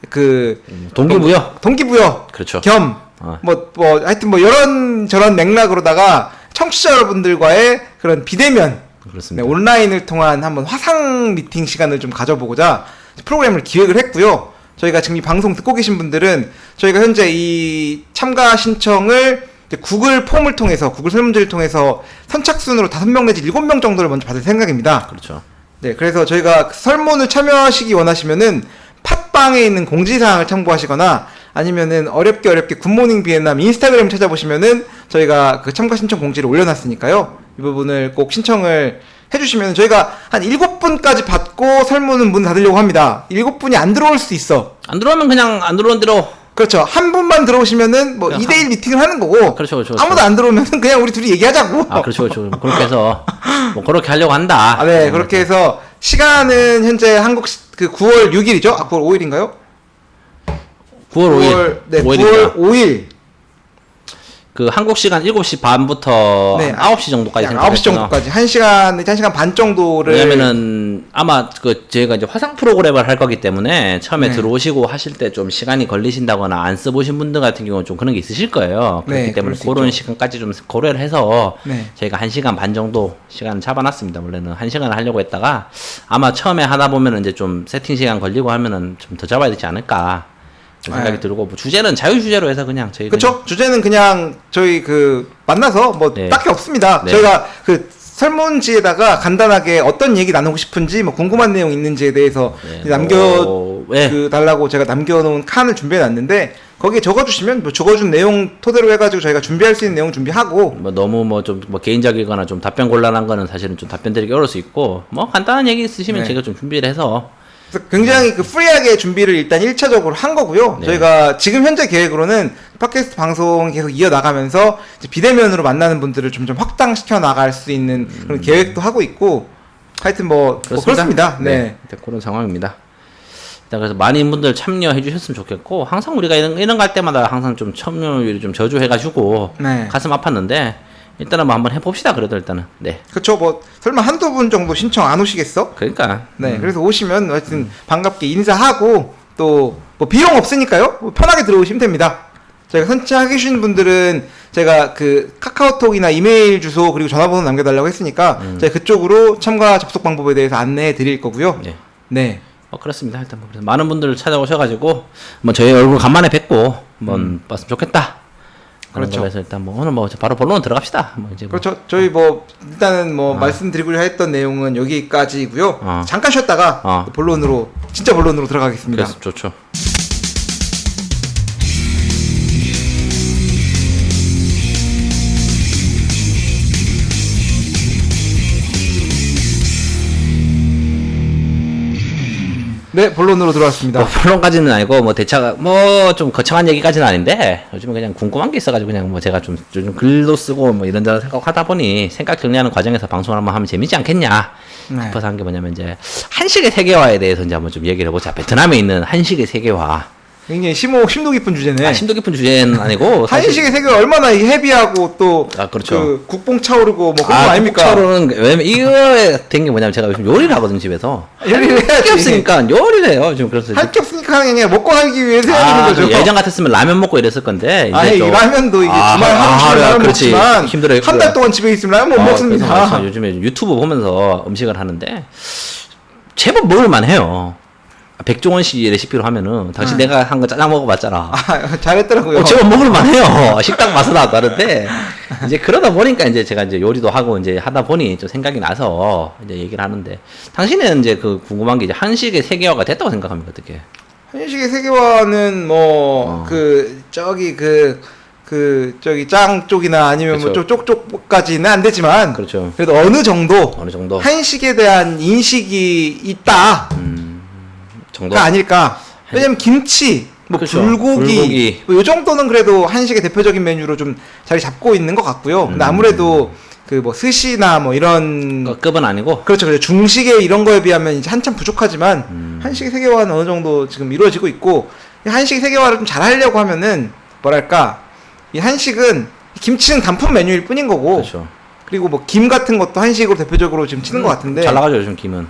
A: 그 동기부여
B: 그렇죠.
A: 겸 뭐 하여튼 뭐 이런 저런 맥락으로다가 청취자 여러분들과의 그런 비대면
B: 그렇습니다.
A: 온라인을 통한 한번 화상 미팅 시간을 좀 가져보고자 프로그램을 기획을 했고요. 저희가 지금 이 방송 듣고 계신 분들은 저희가 현재 이 참가 신청을 이제 구글 폼을 통해서 구글 설문지를 통해서 선착순으로 5명 내지 7명 정도를 먼저 받을 생각입니다.
B: 그렇죠.
A: 네, 그래서 저희가 설문을 참여하시기 원하시면은 팟빵에 있는 공지사항을 참고하시거나 아니면은 어렵게 굿모닝 비엔남 인스타그램 찾아보시면은 저희가 그 참가 신청 공지를 올려놨으니까요. 이 부분을 꼭 신청을 해주시면 저희가 한 7분까지 받고 설문은 문 닫으려고 합니다. 7분이 안 들어올 수 있어.
B: 안 들어오면 그냥 안 들어온 대로.
A: 그렇죠. 한 분만 들어오시면은 뭐 2대1 미팅을 하는 거고.
B: 그렇죠.
A: 아무도 안 들어오면은 그냥 우리 둘이 얘기하자고.
B: 아, 그렇죠. 그렇게 해서 뭐 그렇게 하려고 한다.
A: 아, 네, 그렇게 해서 시간은 현재 그 9월 6일이죠? 아, 9월 5일인가요?
B: 9월 5일.
A: 네,
B: 5일입니다.
A: 9월 5일.
B: 그 한국 시간 7시 반부터
A: 네,
B: 9시 정도까지
A: 9시 정도까지 1시간 반 정도를.
B: 왜냐면은 아마 그 저희가 이제 화상 프로그램을 할 거기 때문에 처음에
A: 네.
B: 들어오시고 하실 때 좀 시간이 걸리신다거나 안 써보신 분들 같은 경우는 좀 그런 게 있으실 거예요. 그렇기
A: 네,
B: 때문에
A: 그럴 수
B: 그런
A: 있죠.
B: 시간까지 좀 고려를 해서
A: 네.
B: 저희가 1시간 반 정도 시간 잡아놨습니다. 원래는 1시간을 하려고 했다가 아마 처음에 하다 보면은 이제 좀 세팅 시간 걸리고 하면은 좀 더 잡아야 되지 않을까 그런 생각이
A: 네.
B: 들고 뭐 주제는 자유 주제로 해서 그냥 저희
A: 그쵸? 주제는 그냥 저희 그 만나서 뭐
B: 네.
A: 딱히 없습니다.
B: 네.
A: 저희가 그 설문지에다가 간단하게 어떤 얘기 나누고 싶은지 뭐 궁금한 내용 있는지에 대해서
B: 네. 네.
A: 그 달라고 제가 남겨놓은 칸을 준비해 놨는데 거기에 적어주시면 뭐 적어준 내용 토대로 해가지고 저희가 준비할 수 있는 내용 준비하고.
B: 뭐 너무 뭐 좀 뭐 개인적이거나 좀 답변 곤란한 거는 사실은 좀 답변 드리기 어려울 수 있고 뭐 간단한 얘기 있으시면
A: 네.
B: 제가 좀 준비를 해서
A: 그래서 굉장히 그 프리하게 준비를 일단 1차적으로 한 거고요.
B: 네.
A: 저희가 지금 현재 계획으로는 팟캐스트 방송 계속 이어나가면서 이제 비대면으로 만나는 분들을 점점 확장시켜 나갈 수 있는 그런 계획도 하고 있고 하여튼 뭐 그렇습니다. 네.
B: 일단 그런 상황입니다. 일단 그래서 많은 분들 참여해 주셨으면 좋겠고 항상 우리가 이런 거 할 때마다 항상 좀 참여율이 좀 저조해가지고
A: 네.
B: 가슴 아팠는데 일단은 뭐 한번 해봅시다. 그래도 일단은 네.
A: 그쵸. 뭐 설마 한두 분 정도 신청 안 오시겠어?
B: 그러니까
A: 네. 그래서 오시면 하여튼 반갑게 인사하고 또 뭐 비용 없으니까요. 뭐 편하게 들어오시면 됩니다. 저희가 선착해 주신 분들은 제가 그 카카오톡이나 이메일 주소 그리고 전화번호 남겨달라고 했으니까 저희 그쪽으로 참가 접속 방법에 대해서 안내해 드릴 거고요.
B: 네.
A: 네.
B: 그렇습니다. 일단 뭐 그래서 많은 분들 찾아오셔가지고 뭐 저희 얼굴 간만에 뵙고 한번 봤으면 좋겠다.
A: 그렇죠.
B: 그래서 일단 뭐 오늘 뭐 바로 본론 들어갑시다. 뭐 이제 뭐.
A: 그렇죠. 저희 뭐 일단은 뭐 말씀드리고자 했던 내용은 여기까지고요. 잠깐 쉬었다가 본론으로 진짜 본론으로 들어가겠습니다.
B: 그래서 좋죠.
A: 네, 본론으로 들어왔습니다.
B: 뭐 본론까지는 아니고 뭐 대차가 뭐 좀 거창한 얘기까지는 아닌데 요즘에 그냥 궁금한 게 있어가지고 그냥 뭐 제가 좀 요즘 글도 쓰고 뭐 이런저런 생각하다 보니 생각 정리하는 과정에서 방송을 한번 하면 재밌지 않겠냐
A: 네.
B: 싶어서 한 게 뭐냐면 이제 한식의 세계화에 대해서 이제 한번 좀 얘기를 해보자. 베트남에 있는 한식의 세계화.
A: 굉장히 심도 깊은 주제네.
B: 심도 깊은 주제는 아니고 사실
A: 한식의 세계가 얼마나 이게 헤비하고 또
B: 그렇죠.
A: 그 국뽕 차오르고 뭐 그런 거 아닙니까?
B: 차로는 왜냐면 이거에 된 게 뭐냐면 제가 요즘 요리를 하거든요 집에서.
A: 요리를
B: 할 게
A: 해야지.
B: 없으니까 요리를 해요 지금. 그래서
A: 할 게 없으니까 하는 게 아니라 먹고 살기 위해서 해야 되는 거죠.
B: 예전 같았으면 라면 먹고 이랬을 건데 이제
A: 아니
B: 좀
A: 라면도 이게 주말 하루 라면
B: 그렇지.
A: 먹지만
B: 힘들어요.
A: 한 달 동안 집에 있으면 라면 못 먹습니다.
B: 그래서 요즘에 유튜브 보면서 음식을 하는데 제법 먹을만 해요. 백종원 씨 레시피로 하면은 당신 내가 한 거 짜장 먹어봤잖아.
A: 아, 잘했더라고요.
B: 제법 먹을만 해요. 식당 맛은 다른데 이제 그러다 보니까 이제 제가 이제 요리도 하고 이제 하다 보니 좀 생각이 나서 이제 얘기를 하는데 당신은 이제 그 궁금한 게 이제 한식의 세계화가 됐다고 생각합니까 어떻게?
A: 한식의 세계화는 뭐 저기 짱 쪽이나 아니면
B: 그렇죠.
A: 뭐 쪽쪽까지는 안 되지만
B: 그렇죠.
A: 그래도 어느 정도 한식에 대한 인식이 있다.
B: 정도
A: 가 아닐까. 왜냐면 김치, 뭐
B: 그렇죠.
A: 불고기, 뭐 요 정도는 그래도 한식의 대표적인 메뉴로 좀 자리 잡고 있는 것 같고요. 근데 아무래도 그 뭐 스시나 뭐 이런
B: 그 급은 아니고.
A: 그렇죠. 그렇죠. 중식에 이런 거에 비하면 이제 한참 부족하지만 한식 세계화는 어느 정도 지금 이루어지고 있고 이 한식 세계화를 좀 잘하려고 하면은 뭐랄까 이 한식은 김치는 단품 메뉴일 뿐인 거고
B: 그렇죠.
A: 그리고 뭐 김 같은 것도 한식으로 대표적으로 지금 치는 것 같은데
B: 잘 나가죠 요즘 김은.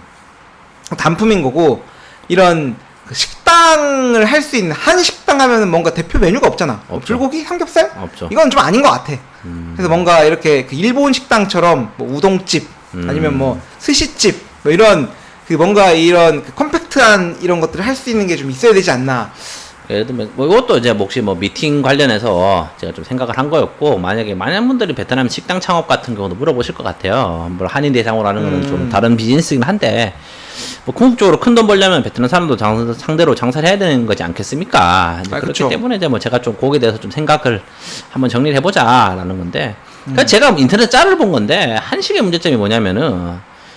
A: 단품인 거고 이런 그 식당을 할 수 있는 한식당 하면은 뭔가 대표 메뉴가 없잖아. 뭐
B: 없죠.
A: 불고기, 삼겹살?
B: 없죠.
A: 이건 좀 아닌 것 같아. 그래서 뭔가 이렇게 그 일본 식당처럼 뭐 우동집 아니면 뭐 스시집 뭐 이런 그 뭔가 이런 그 컴팩트한 이런 것들을 할 수 있는 게 좀 있어야 되지 않나.
B: 예를 들면 뭐 이것도 이제 혹시 뭐 미팅 관련해서 제가 좀 생각을 한 거였고 만약에 많은 분들이 베트남 식당 창업 같은 경우도 물어보실 것 같아요. 물 한인 대상으로 하는 거는 좀 다른 비즈니스긴 한데 뭐 궁극적으로 큰 돈 벌려면 베트남 사람도 상대로 장사를 해야 되는 거지 않겠습니까? 이제 그렇기
A: 그쵸.
B: 때문에 이제 뭐 제가 좀 거기에 대해서 좀 생각을 한번 정리를 해보자라는 건데 그러니까 제가 인터넷 짤을 본 건데 한식의 문제점이 뭐냐면은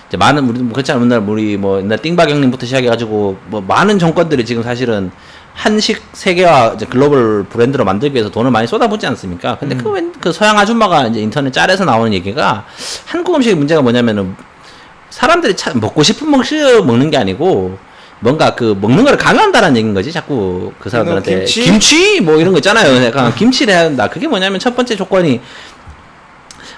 B: 이제 많은 우리 뭐 그렇지 않은 우리 뭐 옛날 띵박 형님부터 시작해가지고 뭐 많은 정권들이 지금 사실은 한식 세계화 이제 글로벌 브랜드로 만들기 위해서 돈을 많이 쏟아붓지 않습니까? 근데 그 서양 아줌마가 이제 인터넷 짤에서 나오는 얘기가 한국 음식의 문제가 뭐냐면은 사람들이 먹고 싶은 음식 먹는 게 아니고 뭔가 그 먹는 걸 강요한다는 얘기인 거지. 자꾸 그 사람들한테 김치 뭐 이런 거 있잖아요. 약간 김치를 해야 된다. 그게 뭐냐면 첫 번째 조건이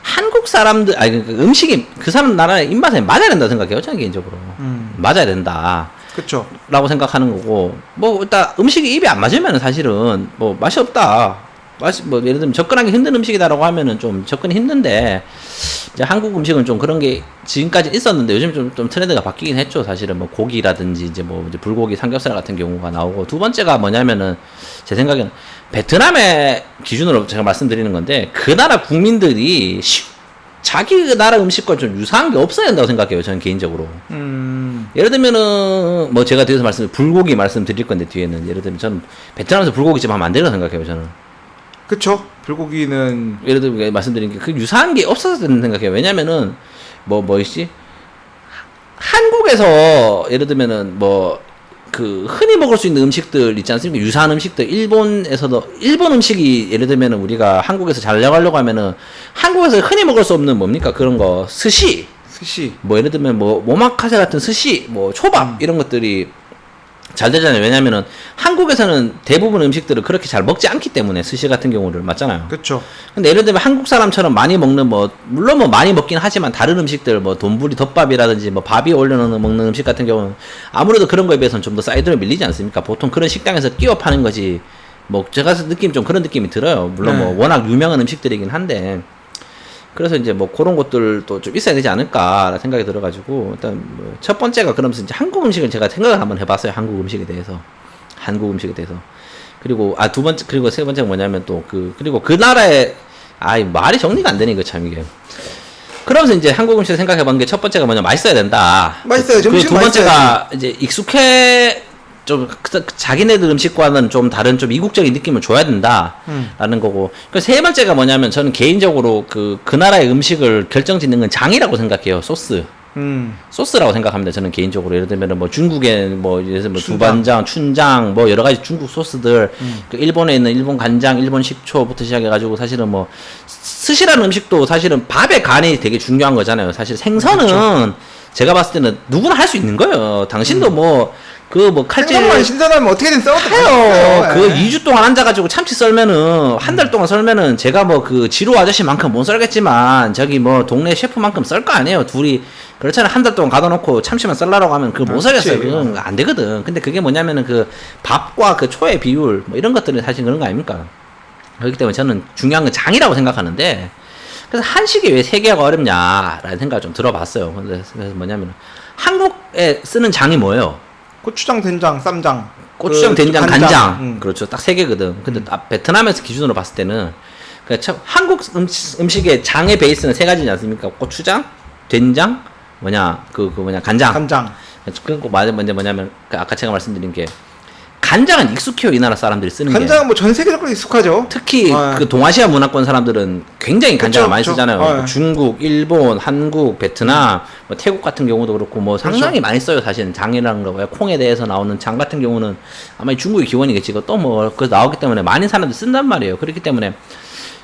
B: 한국 사람들 아니 그 음식이 그 사람 나라의 입맛에 맞아야 된다 생각해요. 저는 개인적으로 맞아야 된다.
A: 그렇죠.
B: 라고 생각하는 거고 뭐 일단 음식이 입에 안 맞으면 사실은 뭐 맛이 없다. 맛이 뭐 예를 들면 접근하기 힘든 음식이다라고 하면은 좀 접근이 힘든데 이제 한국 음식은 좀 그런 게 지금까지 있었는데 요즘 좀 트렌드가 바뀌긴 했죠. 사실은 뭐 고기라든지 이제 뭐 이제 불고기 삼겹살 같은 경우가 나오고 두 번째가 뭐냐면은 제 생각에는 베트남의 기준으로 제가 말씀드리는 건데 그 나라 국민들이 자기 나라 음식과 좀 유사한 게 없어야 된다고 생각해요. 저는 개인적으로. 예를 들면은 뭐 제가 뒤에서 불고기 말씀드릴 건데 뒤에는 예를 들면 저는 베트남에서 불고기집 하면 안 된다고 생각해요. 저는.
A: 그쵸. 불고기는
B: 예를 들면 말씀드린 게 그 유사한 게 없어서 된다고 생각해요. 왜냐면은 뭐있지 한국에서 예를 들면은 뭐 그 흔히 먹을 수 있는 음식들 있지 않습니까? 유사한 음식들 일본에서도 일본 음식이 예를 들면은 우리가 한국에서 잘 나가려고 하면은 한국에서 흔히 먹을 수 없는 뭡니까 그런 거 스시 뭐 예를 들면 뭐 오마카세 같은 스시 뭐 초밥 이런 것들이 잘 되잖아요. 왜냐면은 한국에서는 대부분 음식들을 그렇게 잘 먹지 않기 때문에 스시 같은 경우를 맞잖아요.
A: 그렇죠.
B: 근데 예를 들면 한국 사람처럼 많이 먹는 뭐 물론 뭐 많이 먹긴 하지만 다른 음식들 뭐 돈부리 덮밥이라든지 뭐 밥 위에 올려놓는 먹는 음식 같은 경우는 아무래도 그런 거에 비해서는 좀 더 사이드로 밀리지 않습니까? 보통 그런 식당에서 끼워 파는 거지. 뭐 제가 느낌 좀 그런 느낌이 들어요. 물론 뭐 워낙 유명한 음식들이긴 한데 그래서 이제 뭐 그런 것들도 좀 있어야 되지 않을까 생각이 들어가지고 일단 뭐 첫 번째가 그러면서 이제 한국 음식을 제가 생각을 한번 해봤어요. 한국 음식에 대해서 그리고 두 번째 그리고 세 번째가 뭐냐면 또 그리고 그 나라의 말이 정리가 안 되네 이거 참 이게. 그러면서 이제 한국 음식 생각해본 게 첫 번째가 뭐냐 맛있어야 된다.
A: 맛있어야죠.
B: 그리고 두 번째가 이제 익숙해 좀 자기네들 음식과는 좀 다른 좀 이국적인 느낌을 줘야 된다라는 거고. 그 세 번째가 뭐냐면 저는 개인적으로 그 나라의 음식을 결정짓는 건 장이라고 생각해요. 소스라고 생각합니다. 저는 개인적으로 예를 들면 뭐 중국에 뭐 예를 들면 두반장, 춘장 뭐 여러 가지 중국 소스들 그 일본에 있는 일본 간장, 일본 식초부터 시작해가지고 사실은 뭐 스시라는 음식도 사실은 밥의 간이 되게 중요한 거잖아요. 사실 생선은 그렇죠. 제가 봤을 때는 누구나 할 수 있는 거예요. 당신도 뭐 칼질
A: 생선만 신선하면 어떻게든 써도
B: 해요. 그 2주 동안 앉아가지고 참치 썰면은 한 달 동안 썰면은 제가 뭐 그 지루 아저씨만큼 못 썰겠지만 저기 뭐 동네 셰프만큼 썰 거 아니에요. 둘이 그렇잖아요. 한 달 동안 가둬놓고 참치만 썰라고 하면 그거 못 썰겠어요. 그건 안 되거든. 근데 그게 뭐냐면은 그 밥과 그 초의 비율 뭐 이런 것들이 사실 그런 거 아닙니까? 그렇기 때문에 저는 중요한 건 장이라고 생각하는데 그래서 한식이 왜 세계화가 어렵냐라는 생각을 좀 들어봤어요. 그래서 뭐냐면 한국에 쓰는 장이 뭐예요?
A: 고추장, 된장, 쌈장.
B: 고추장, 된장, 간장. 그렇죠. 딱 세 개거든. 근데 베트남에서 기준으로 봤을 때는 참 한국 음식의 장의 베이스는 세 가지지 않습니까? 고추장, 된장, 간장. 그리고 먼저 뭐냐면 아까 제가 말씀드린 게 간장은 익숙해요. 이 나라 사람들이 쓰는
A: 간장은 뭐 전 세계적으로 익숙하죠.
B: 특히 그 동아시아 문화권 사람들은 굉장히 간장을 많이 쓰잖아요. 중국, 일본, 한국, 베트남, 뭐 태국 같은 경우도 그렇고 뭐 상당히 많이 써요. 사실은 장이라는 거. 콩에 대해서 나오는 장 같은 경우는 아마 중국이 기원이겠지. 또 뭐 그 나오기 때문에 많은 사람들이 쓴단 말이에요. 그렇기 때문에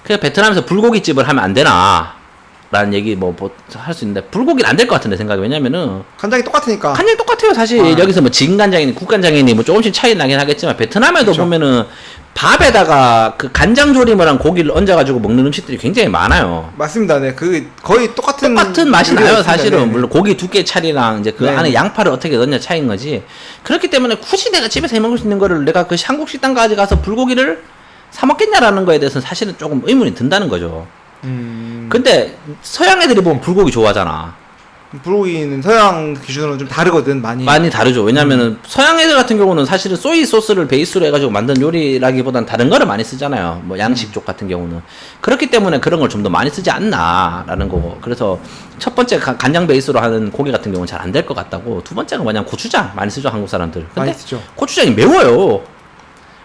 B: 그냥 베트남에서 불고기집을 하면 안 되나? 라는 얘기 뭐 할 수 있는데 불고기는 안 될 것 같은데 생각이. 왜냐면은
A: 간장이 똑같으니까.
B: 간장이 똑같아요 사실. 여기서 뭐 진간장이니 국간장이니 뭐 조금씩 차이 나긴 하겠지만 베트남에도
A: 그쵸.
B: 보면은 밥에다가 그 간장 조림을 한 고기를 얹어가지고 먹는 음식들이 굉장히 많아요.
A: 맞습니다. 네, 그 거의 똑같은
B: 맛이
A: 요리가
B: 나요
A: 있습니다.
B: 사실은.
A: 네.
B: 물론 고기 두께 차리랑 이제 그
A: 네.
B: 안에 양파를 어떻게 넣냐 차이인 거지. 그렇기 때문에 굳이 내가 집에서 해 먹을 수 있는 거를 내가 그 한국 식당까지 가서 불고기를 사 먹겠냐라는 거에 대해서는 사실은 조금 의문이 든다는 거죠. 근데 서양 애들이 보면 불고기 좋아하잖아.
A: 불고기는 서양 기준으로는 좀 다르거든, 많이.
B: 많이 다르죠. 왜냐면은 서양 애들 같은 경우는 사실은 소이 소스를 베이스로 해가지고 만든 요리라기보단 다른 거를 많이 쓰잖아요. 뭐 양식 쪽 같은 경우는. 그렇기 때문에 그런 걸 좀 더 많이 쓰지 않나라는 거고. 그래서 첫 번째 간장 베이스로 하는 고기 같은 경우는 잘 안 될 것 같다고. 두 번째가 뭐냐면 고추장 많이 쓰죠, 한국 사람들. 근데
A: 많이 쓰죠.
B: 고추장이 매워요.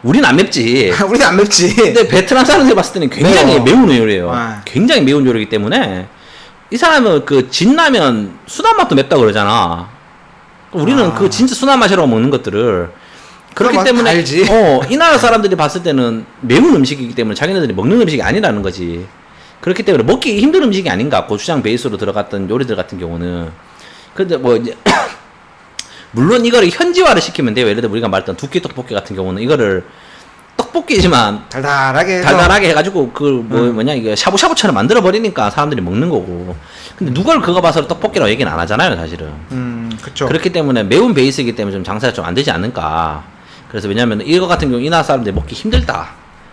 B: 우린 안 맵지.
A: 우리는 안 맵지.
B: 근데 베트남 사람들이 봤을 때는 굉장히
A: 매워.
B: 매운 요리예요.
A: 아.
B: 굉장히 매운 요리이기 때문에 이 사람은 그 진라면 순한 맛도 맵다 그러잖아. 우리는 그 진짜 순한 맛이라고 먹는 것들을 그렇기
A: 맛
B: 때문에
A: 알지.
B: 이 나라 사람들이 봤을 때는 매운 음식이기 때문에 자기네들이 먹는 음식이 아니라는 거지. 그렇기 때문에 먹기 힘든 음식이 아닌가. 고추장 베이스로 들어갔던 요리들 같은 경우는. 근데 뭐 이제 물론 이거를 현지화를 시키면 돼요. 예를 들어 우리가 말했던 두께 떡볶이 같은 경우는 이거를 떡볶이지만
A: 달달하게 해서.
B: 달달하게 해가지고 뭐냐 이게 샤브샤브처럼 만들어 버리니까 사람들이 먹는 거고. 근데 누가 그거 봐서 떡볶이라고 얘기는 안 하잖아요, 사실은.
A: 그쵸.
B: 그렇기 때문에 매운 베이스이기 때문에 좀 장사가 좀 안 되지 않을까. 그래서 왜냐면 이거 같은 경우 이 나라 사람들이 먹기 힘들다.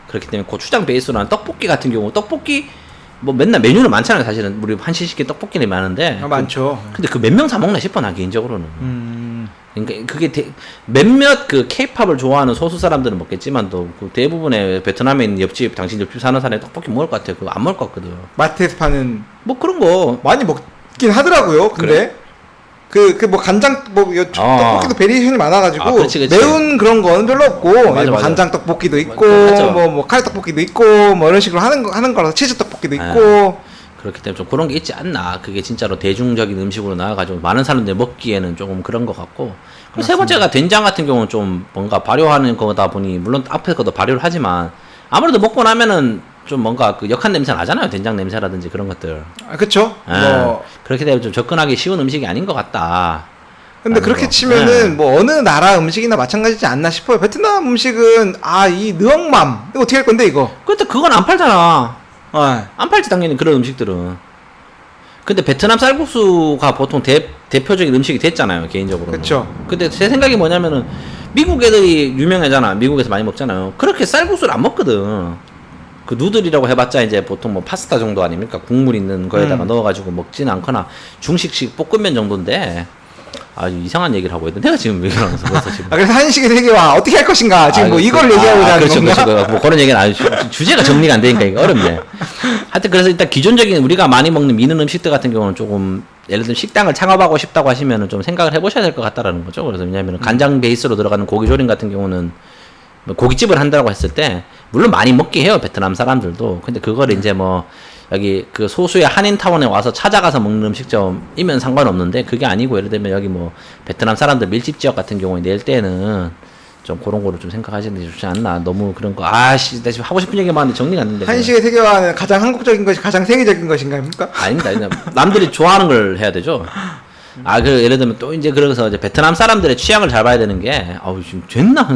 B: 그렇기 때문에 고추장 베이스로 한 떡볶이 같은 경우 떡볶이 뭐 맨날 메뉴는 많잖아요, 사실은. 우리 한시식의 떡볶이는 많은데.
A: 많죠.
B: 근데 그 몇 명 사 먹나 싶어 나 개인적으로는. 그러니까 그게 몇몇 그 케이팝을 좋아하는 소수 사람들은 먹겠지만 또 그 대부분의 베트남에 있는 옆집 당신 옆집 사는 사람이 떡볶이 먹을 것 같아요. 그거 안 먹을 것 같거든.
A: 마트에서 파는
B: 뭐 그런 거.
A: 많이 먹긴 하더라고요. 근데 그 뭐 간장 떡볶이도 베리에이션이 많아가지고
B: 아, 그렇지.
A: 매운 그런 거는 별로 없고
B: 맞아,
A: 뭐
B: 맞아.
A: 간장 떡볶이도 있고
B: 맞죠.
A: 뭐 카레 떡볶이도 있고 뭐 이런 식으로 하는 거라서 치즈 떡볶이도 있고.
B: 그렇기 때문에 좀 그런 게 있지 않나. 그게 진짜로 대중적인 음식으로 나와가지고 많은 사람들이 먹기에는 조금 그런 것 같고. 그리고 세 번째가 된장 같은 경우는 좀 뭔가 발효하는 거다 보니 물론 앞에 것도 발효를 하지만 아무래도 먹고 나면은 좀 뭔가 그 역한 냄새 나잖아요. 된장 냄새라든지 그런 것들.
A: 그쵸. 뭐
B: 그렇게 되면 좀 접근하기 쉬운 음식이 아닌 것 같다.
A: 근데
B: 라는
A: 그렇게
B: 거.
A: 치면은 뭐 어느 나라 음식이나 마찬가지지 않나 싶어요. 베트남 음식은 이 느엉맘 이거 어떻게 할 건데 이거?
B: 근데 그건 안 팔잖아.
A: 아,
B: 안 팔지 당연히 그런 음식들은. 근데 베트남 쌀국수가 보통 대표적인 음식이 됐잖아요, 개인적으로.
A: 그쵸.
B: 근데 제 생각이 뭐냐면은 미국 애들이 유명하잖아. 미국에서 많이 먹잖아요. 그렇게 쌀국수를 안 먹거든. 그 누들이라고 해봤자 이제 보통 뭐 파스타 정도 아닙니까? 국물 있는 거에다가 넣어가지고 먹지는 않거나 중식식 볶음면 정도인데 아주 이상한 얘기를 하고 있는데 내가 지금 왜 그러면서 벌써 지금.
A: 그래서 한식의 세계화 어떻게 할 것인가 지금 뭐 이걸 얘기하고자 하는
B: 그렇죠,
A: 건가?
B: 그렇죠. 뭐 그런 얘기는 아주 주제가 정리가 안 되니까 이거 어렵네. 하여튼 그래서 일단 기존적인 우리가 많이 먹는 미는 음식들 같은 경우는 조금 예를 들면 식당을 창업하고 싶다고 하시면은 좀 생각을 해보셔야 될 것 같다라는 거죠. 그래서 왜냐하면 간장 베이스로 들어가는 고기 조림 같은 경우는 뭐 고깃집을 한다고 했을 때 물론 많이 먹게 해요, 베트남 사람들도. 근데 그걸 이제 뭐 여기 그 소수의 한인타운에 와서 찾아가서 먹는 음식점이면 상관없는데 그게 아니고 예를 들면 여기 뭐 베트남 사람들 밀집 지역 같은 경우에 낼 때는 좀 그런 거를 좀 생각하시는 게 좋지 않나. 너무 그런 거 나 지금 하고 싶은 얘기 많은데 정리가 안 되는데.
A: 한식의 세계화는 가장 한국적인 것이 가장 세계적인 것인가입니까?
B: 아닙니다. 그냥 남들이 좋아하는 걸 해야 되죠. 그 예를 들면 또 이제 그래서 이제 베트남 사람들의 취향을 잘 봐야 되는 게 지금 존나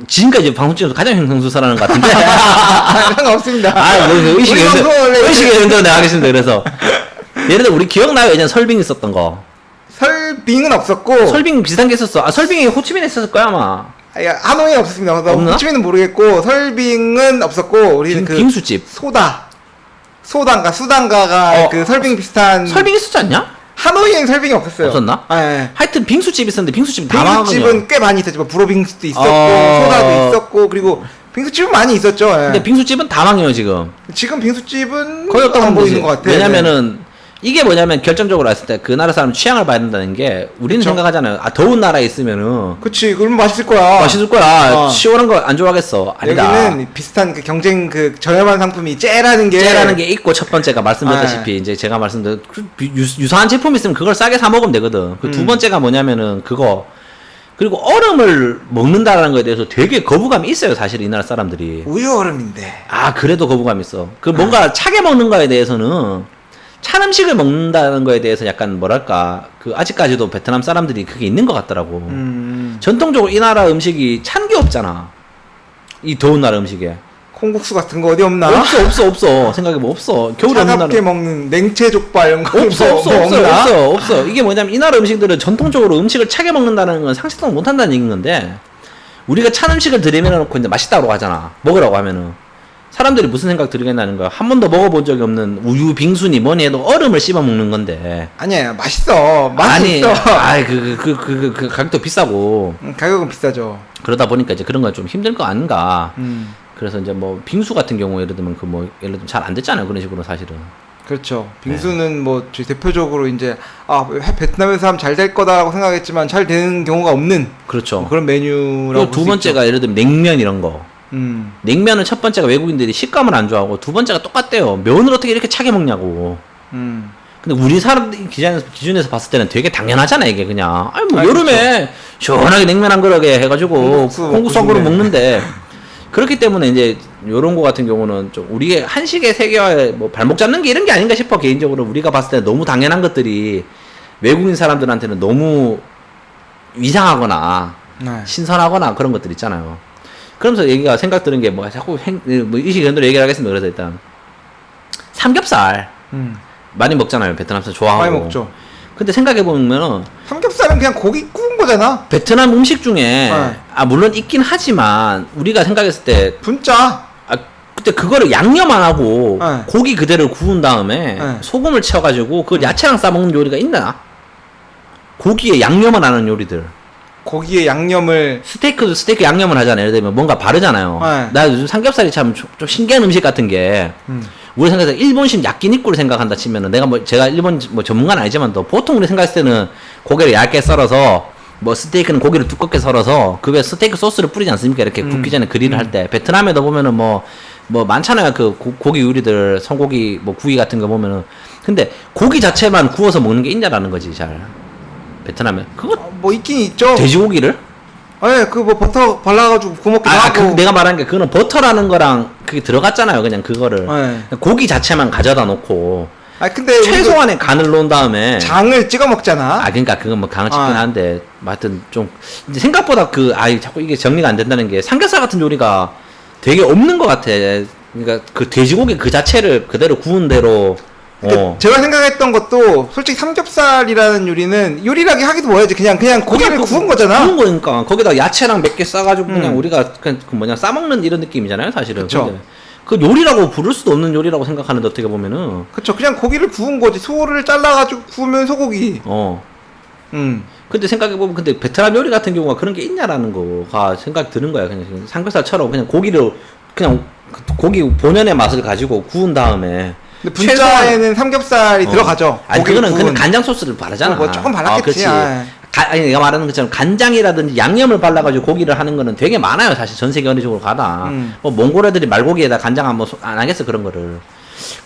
B: 지금까지 방송 찍어서 가장 형성수사라는 것 같은데.
A: 상관없습니다.
B: 뭐
A: 우리 방송을 원래
B: 의식의 연도 내가 하겠습니다. 그래서 예를 들어 우리 기억나요? 예전에 설빙 있었던 거.
A: 설빙은 없었고
B: 설빙 비슷한 게 있었어. 설빙이 호치민에 있었을 거야 아마.
A: 하노이는 없었습니다.
B: 없나?
A: 호치민은 모르겠고 설빙은 없었고 우리는 그
B: 빙수집.
A: 소단가 수단가가 그 설빙 비슷한
B: 설빙 있었지 않냐?
A: 하노이엔 설빙이 없었어요.
B: 없었나?
A: 네.
B: 하여튼 빙수집 있었는데 빙수집 다 망하거든요.
A: 빙수집은 꽤 많이 있었죠. 불어빙수도 있었고 소다도 있었고 그리고 빙수집은 많이 있었죠. 예.
B: 근데 빙수집은 다 망해요 지금.
A: 지금 빙수집은
B: 거의 없다고
A: 안
B: 보면
A: 보이는
B: 되지.
A: 것 같아.
B: 왜냐면은 이게 뭐냐면 결정적으로 봤을 때 그 나라 사람 취향을 봐야 된다는 게 우리는
A: 그쵸.
B: 생각하잖아요. 더운 나라에 있으면은
A: 그치, 그러면 맛있을 거야.
B: 맛있을 거야.
A: 어.
B: 시원한 거 안 좋아하겠어. 아니다.
A: 여기는 비슷한 그 경쟁 그 저렴한 상품이 째라는 게
B: 째라는 게 있고 첫 번째가 말씀드렸다시피 이제 제가 말씀드린 유사한 제품 있으면 그걸 싸게 사 먹으면 되거든. 그 두 번째가 뭐냐면은 그거 그리고 얼음을 먹는다라는 거에 대해서 되게 거부감이 있어요. 사실 이 나라 사람들이.
A: 우유 얼음인데.
B: 그래도 거부감이 있어. 그 뭔가 차게 먹는 거에 대해서는 찬 음식을 먹는다는 거에 대해서 약간 뭐랄까 그 아직까지도 베트남 사람들이 그게 있는 것 같더라고. 전통적으로 이 나라 음식이 찬 게 없잖아. 이 더운 나라 음식에.
A: 콩국수 같은 거 어디 없나?
B: 없어. 생각해보면 없어. 겨울에 없는
A: 차갑게
B: 나라.
A: 먹는 냉채 족발 이런 거
B: 없어. 이게 뭐냐면 이 나라 음식들은 전통적으로 음식을 차게 먹는다는 건 상식적으로 못한다는 얘기인 건데 우리가 찬 음식을 들이밀어놓고 이제 맛있다고 하잖아. 먹으라고 하면은. 사람들이 무슨 생각 들겠다는 거야. 한 번도 먹어본 적이 없는 우유 빙수니 뭐니 해도 얼음을 씹어 먹는 건데.
A: 아니야, 맛있어.
B: 아니,
A: 맛있어.
B: 그 가격도 비싸고.
A: 가격은 비싸죠.
B: 그러다 보니까 이제 그런 건 좀 힘들 거 아닌가. 그래서 이제 뭐 빙수 같은 경우 예를 들면 그 뭐 예를 들면 잘 안 됐잖아요. 그런 식으로 사실은.
A: 그렇죠. 빙수는 뭐 저희 대표적으로 이제 베트남에서 하면 잘 될 거다라고 생각했지만 잘 되는 경우가 없는
B: 그렇죠.
A: 뭐 그런 메뉴라고
B: 그리고 두 번째가 예를 들면 냉면 이런 거. 냉면은 첫 번째가 외국인들이 식감을 안 좋아하고 두 번째가 똑같대요. 면을 어떻게 이렇게 차게 먹냐고. 근데 우리 사람 기준에서 봤을 때는 되게 당연하잖아 이게 그냥. 아니 뭐 여름에 시원하게 냉면 한 그릇에 해가지고 콩국수 한 그릇 먹는데 그렇기 때문에 이제 요런 거 같은 경우는 좀 우리의 한식의 세계화에 뭐 발목 잡는 게 이런 게 아닌가 싶어 개인적으로. 우리가 봤을 때 너무 당연한 것들이 외국인 사람들한테는 너무 이상하거나 신선하거나 그런 것들 있잖아요. 그러면서 얘기가 생각 드는 게 뭐 자꾸 뭐 이시견도로 얘기를 하겠습니다. 그래서 일단 삼겹살 많이 먹잖아요. 베트남 사람 좋아하고.
A: 많이 먹죠.
B: 근데 생각해 보면은
A: 삼겹살은 그냥 고기 구운 거잖아.
B: 베트남 음식 중에 물론 있긴 하지만 우리가 생각했을 때
A: 분짜.
B: 그때 그거를 양념 안 하고 고기 그대로 구운 다음에 소금을 채워가지고 그 야채랑 싸 먹는 요리가 있나? 고기에 양념을 하는 요리들.
A: 고기에 양념을
B: 스테이크 양념을 하잖아요. 예를 들면 뭔가 바르잖아요. 나 요즘 삼겹살이 참 좀 신기한 음식 같은 게 우리 생각해서 일본식 야끼니꾸를 생각한다 치면은 내가 뭐 제가 일본 뭐 전문가는 아니지만 또 보통 우리 생각했을 때는 고기를 얇게 썰어서 뭐 스테이크는 고기를 두껍게 썰어서 그 위에 스테이크 소스를 뿌리지 않습니까? 이렇게 굽기 전에 그릴을 할 때 베트남에도 보면은 뭐 많잖아요. 그 고기 요리들 소고기 뭐 구이 같은 거 보면은 근데 고기 자체만 구워서 먹는 게 있냐라는 거지 잘. 베트남에 그거
A: 뭐 있긴 있죠.
B: 돼지고기를?
A: 그 뭐 버터 발라가지고 구워 먹기도 하고.
B: 내가 말한 게 그거는 버터라는 거랑 그게 들어갔잖아요. 그냥 그거를 고기 자체만 가져다 놓고.
A: 근데
B: 최소한의 간을 넣은 다음에
A: 장을 찍어 먹잖아.
B: 그러니까 그건 뭐 간을 찍긴 한데, 하여튼 좀 이제 생각보다 자꾸 이게 정리가 안 된다는 게 삼겹살 같은 요리가 되게 없는 것 같아. 그러니까 그 돼지고기 그 자체를 그대로 구운 대로.
A: 제가 생각했던 것도 솔직히 삼겹살이라는 요리는 요리라기 하기도 뭐야지 그냥 고기를 구운 거잖아.
B: 구운 거니까 거기다 야채랑 몇 개 싸가지고 그냥 우리가 그냥 싸먹는 이런 느낌이잖아요, 사실은.
A: 그쵸.
B: 그 요리라고 부를 수도 없는 요리라고 생각하는데 어떻게 보면은.
A: 그쵸. 그냥 고기를 구운 거지. 소를 잘라가지고 구우면 소고기.
B: 근데 생각해보면 근데 베트남 요리 같은 경우가 그런 게 있냐라는 거가 생각이 드는 거야. 그냥 삼겹살처럼 그냥 고기를 그냥 고기 본연의 맛을 가지고 구운 다음에.
A: 근데 분짜에는 삼겹살이 들어가죠.
B: 아니 그거는 근데 간장 소스를 바르잖아.
A: 뭐 조금 발랐겠지.
B: 아니 내가 말하는 것처럼 간장이라든지 양념을 발라가지고 고기를 하는 거는 되게 많아요. 사실 전 세계 어느 쪽으로 가다. 뭐 몽골 애들이 말고기에다 간장 한번 안 하겠어 그런 거를.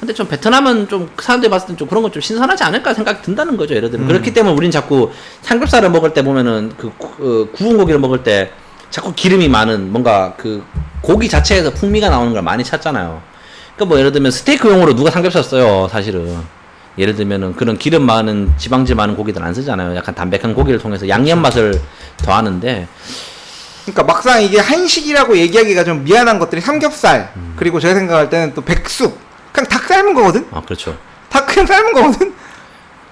B: 근데 좀 베트남은 좀 사람들이 봤을 땐 좀 그런 건 좀 신선하지 않을까 생각이 든다는 거죠. 예를 들면 그렇기 때문에 우린 자꾸 삼겹살을 먹을 때 보면은 구운 고기를 먹을 때 자꾸 기름이 많은 뭔가 그 고기 자체에서 풍미가 나오는 걸 많이 찾잖아요. 그러니까 뭐 예를 들면 스테이크용으로 누가 삼겹살 써요, 사실은. 예를 들면은 그런 기름 많은 지방질 많은 고기들 안 쓰잖아요. 약간 담백한 고기를 통해서 양념 맛을 더하는데.
A: 그러니까 막상 이게 한식이라고 얘기하기가 좀 미안한 것들이 삼겹살 그리고 제가 생각할 때는 또 백숙 그냥 닭 삶은 거거든.
B: 그렇죠.
A: 닭 그냥 삶은 거거든.